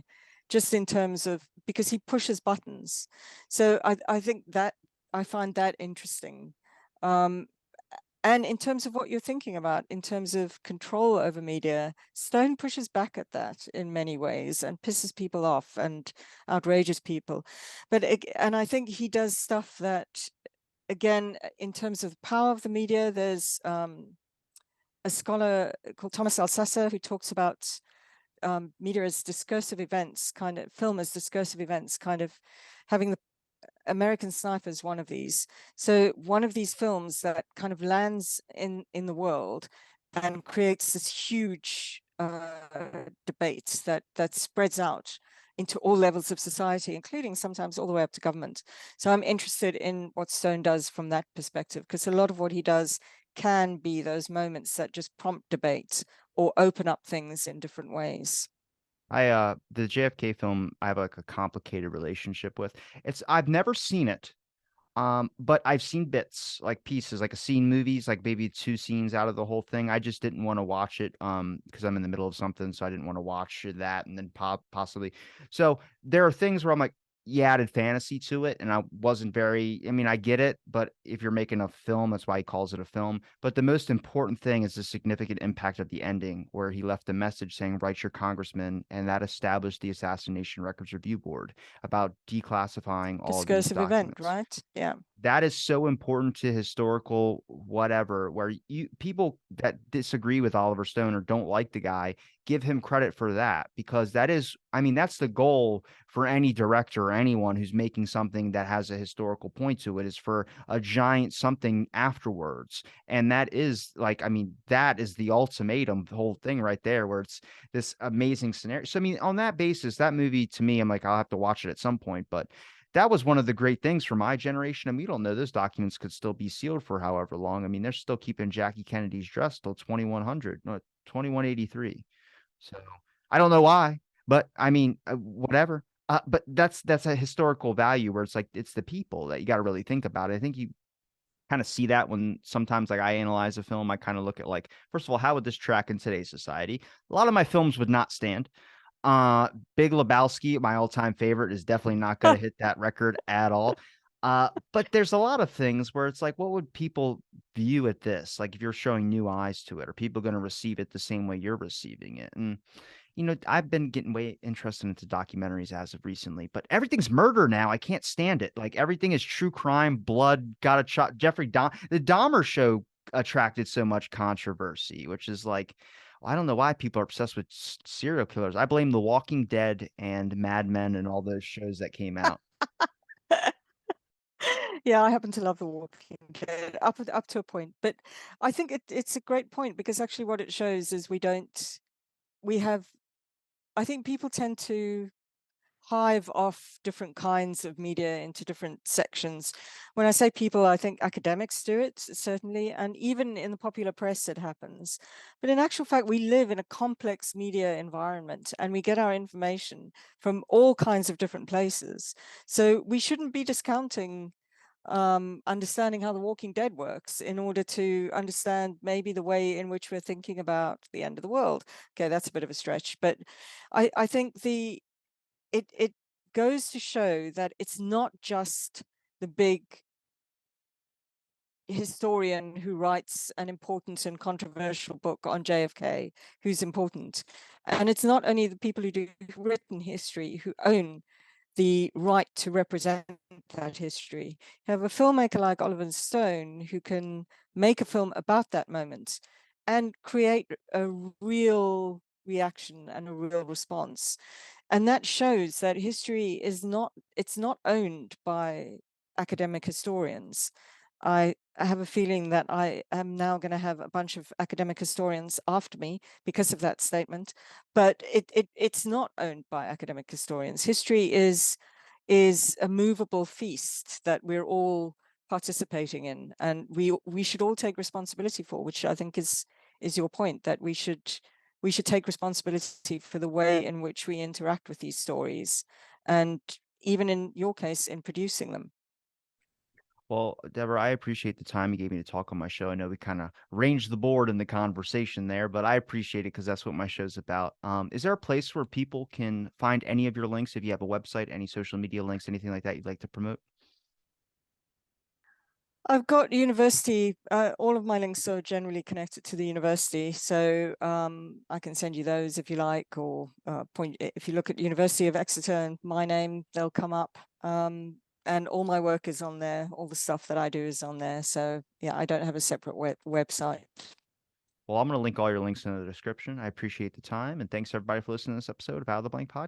just in terms of, because he pushes buttons. So I think that I find that interesting. And in terms of what you're thinking about, in terms of control over media, Stone pushes back at that in many ways and pisses people off and outrages people. And I think he does stuff that, again, in terms of the power of the media, there's a scholar called Thomas Alsasser who talks about media as discursive events, kind of film as discursive events, kind of having the American Sniper is one of these. So one of these films that kind of lands in the world and creates this huge debate that spreads out into all levels of society, including sometimes all the way up to government. So I'm interested in what Stone does from that perspective, because a lot of what he does can be those moments that just prompt debate or open up things in different ways. The JFK film I have like a complicated relationship with. I've never seen it. But I've seen bits, like pieces, like a scene movies, like maybe two scenes out of the whole thing. I just didn't want to watch it, because I'm in the middle of something, so I didn't want to watch that and then possibly. So there are things where I'm like, yeah, added fantasy to it, and I wasn't very. I mean, I get it, but if you're making a film, that's why he calls it a film. But the most important thing is the significant impact of the ending, where he left a message saying, "Write your congressman," and that established the Assassination Records Review Board about declassifying all of these Discursive event, documents. right? Yeah. that is so important to historical whatever, where you people that disagree with Oliver Stone or don't like the guy give him credit for that, because that is, I mean, that's the goal for any director or anyone who's making something that has a historical point to it, is for a giant something afterwards. And that is like, I mean, that is the ultimatum, the whole thing right there, where it's this amazing scenario. So I mean, on that basis, that movie to me, I'm like, I'll have to watch it at some point. But that was one of the great things for my generation. And we don't know, those documents could still be sealed for however long. I mean, they're still keeping Jackie Kennedy's dress till 2100, no, 2183. So I don't know why, but I mean, whatever. But that's a historical value where it's like, it's the people that you got to really think about. I think you kind of see that when sometimes like I analyze a film, I kind of look at like, first of all, how would this track in today's society? A lot of my films would not stand. Big Lebowski, my all-time favorite, is definitely not going to hit that record at all. But there's a lot of things where it's like, what would people view at this? Like if you're showing new eyes to it, are people going to receive it the same way you're receiving it? And I've been getting way interested into documentaries as of recently, but everything's murder now. I can't stand it. Like everything is true crime, blood, got a shot. The Dahmer show attracted so much controversy, which is like, I don't know why people are obsessed with serial killers. I blame The Walking Dead and Mad Men and all those shows that came out. Yeah, I happen to love The Walking Dead up to a point, but I think it's a great point, because actually what it shows is we have, I think people tend to hive off different kinds of media into different sections. When I say people, I think academics do it, certainly, and even in the popular press it happens. But in actual fact, we live in a complex media environment and we get our information from all kinds of different places. So we shouldn't be discounting understanding how The Walking Dead works in order to understand maybe the way in which we're thinking about the end of the world. Okay, that's a bit of a stretch, but I think it goes to show that it's not just the big historian who writes an important and controversial book on JFK who's important. And it's not only the people who do written history who own the right to represent that history. You have a filmmaker like Oliver Stone who can make a film about that moment and create a real reaction and a real response. And that shows that history is not, it's not owned by academic historians. I have a feeling that I am now going to have a bunch of academic historians after me because of that statement, but it's not owned by academic historians. History is a movable feast that we're all participating in, and we should all take responsibility for, which I think is your point, that we should take responsibility for the way in which we interact with these stories, and even in your case, in producing them. Well, Deborah, I appreciate the time you gave me to talk on my show. I know we kind of ranged the board in the conversation there, but I appreciate it because that's what my show's about. Is there a place where people can find any of your links? If you have a website, any social media links, anything like that you'd like to promote? I've got university, all of my links are generally connected to the university. So I can send you those if you like, or if you look at University of Exeter and my name, they'll come up. And all my work is on there. All the stuff that I do is on there. So yeah, I don't have a separate website. Well, I'm going to link all your links in the description. I appreciate the time. And thanks everybody for listening to this episode of Out of the Blank Podcast.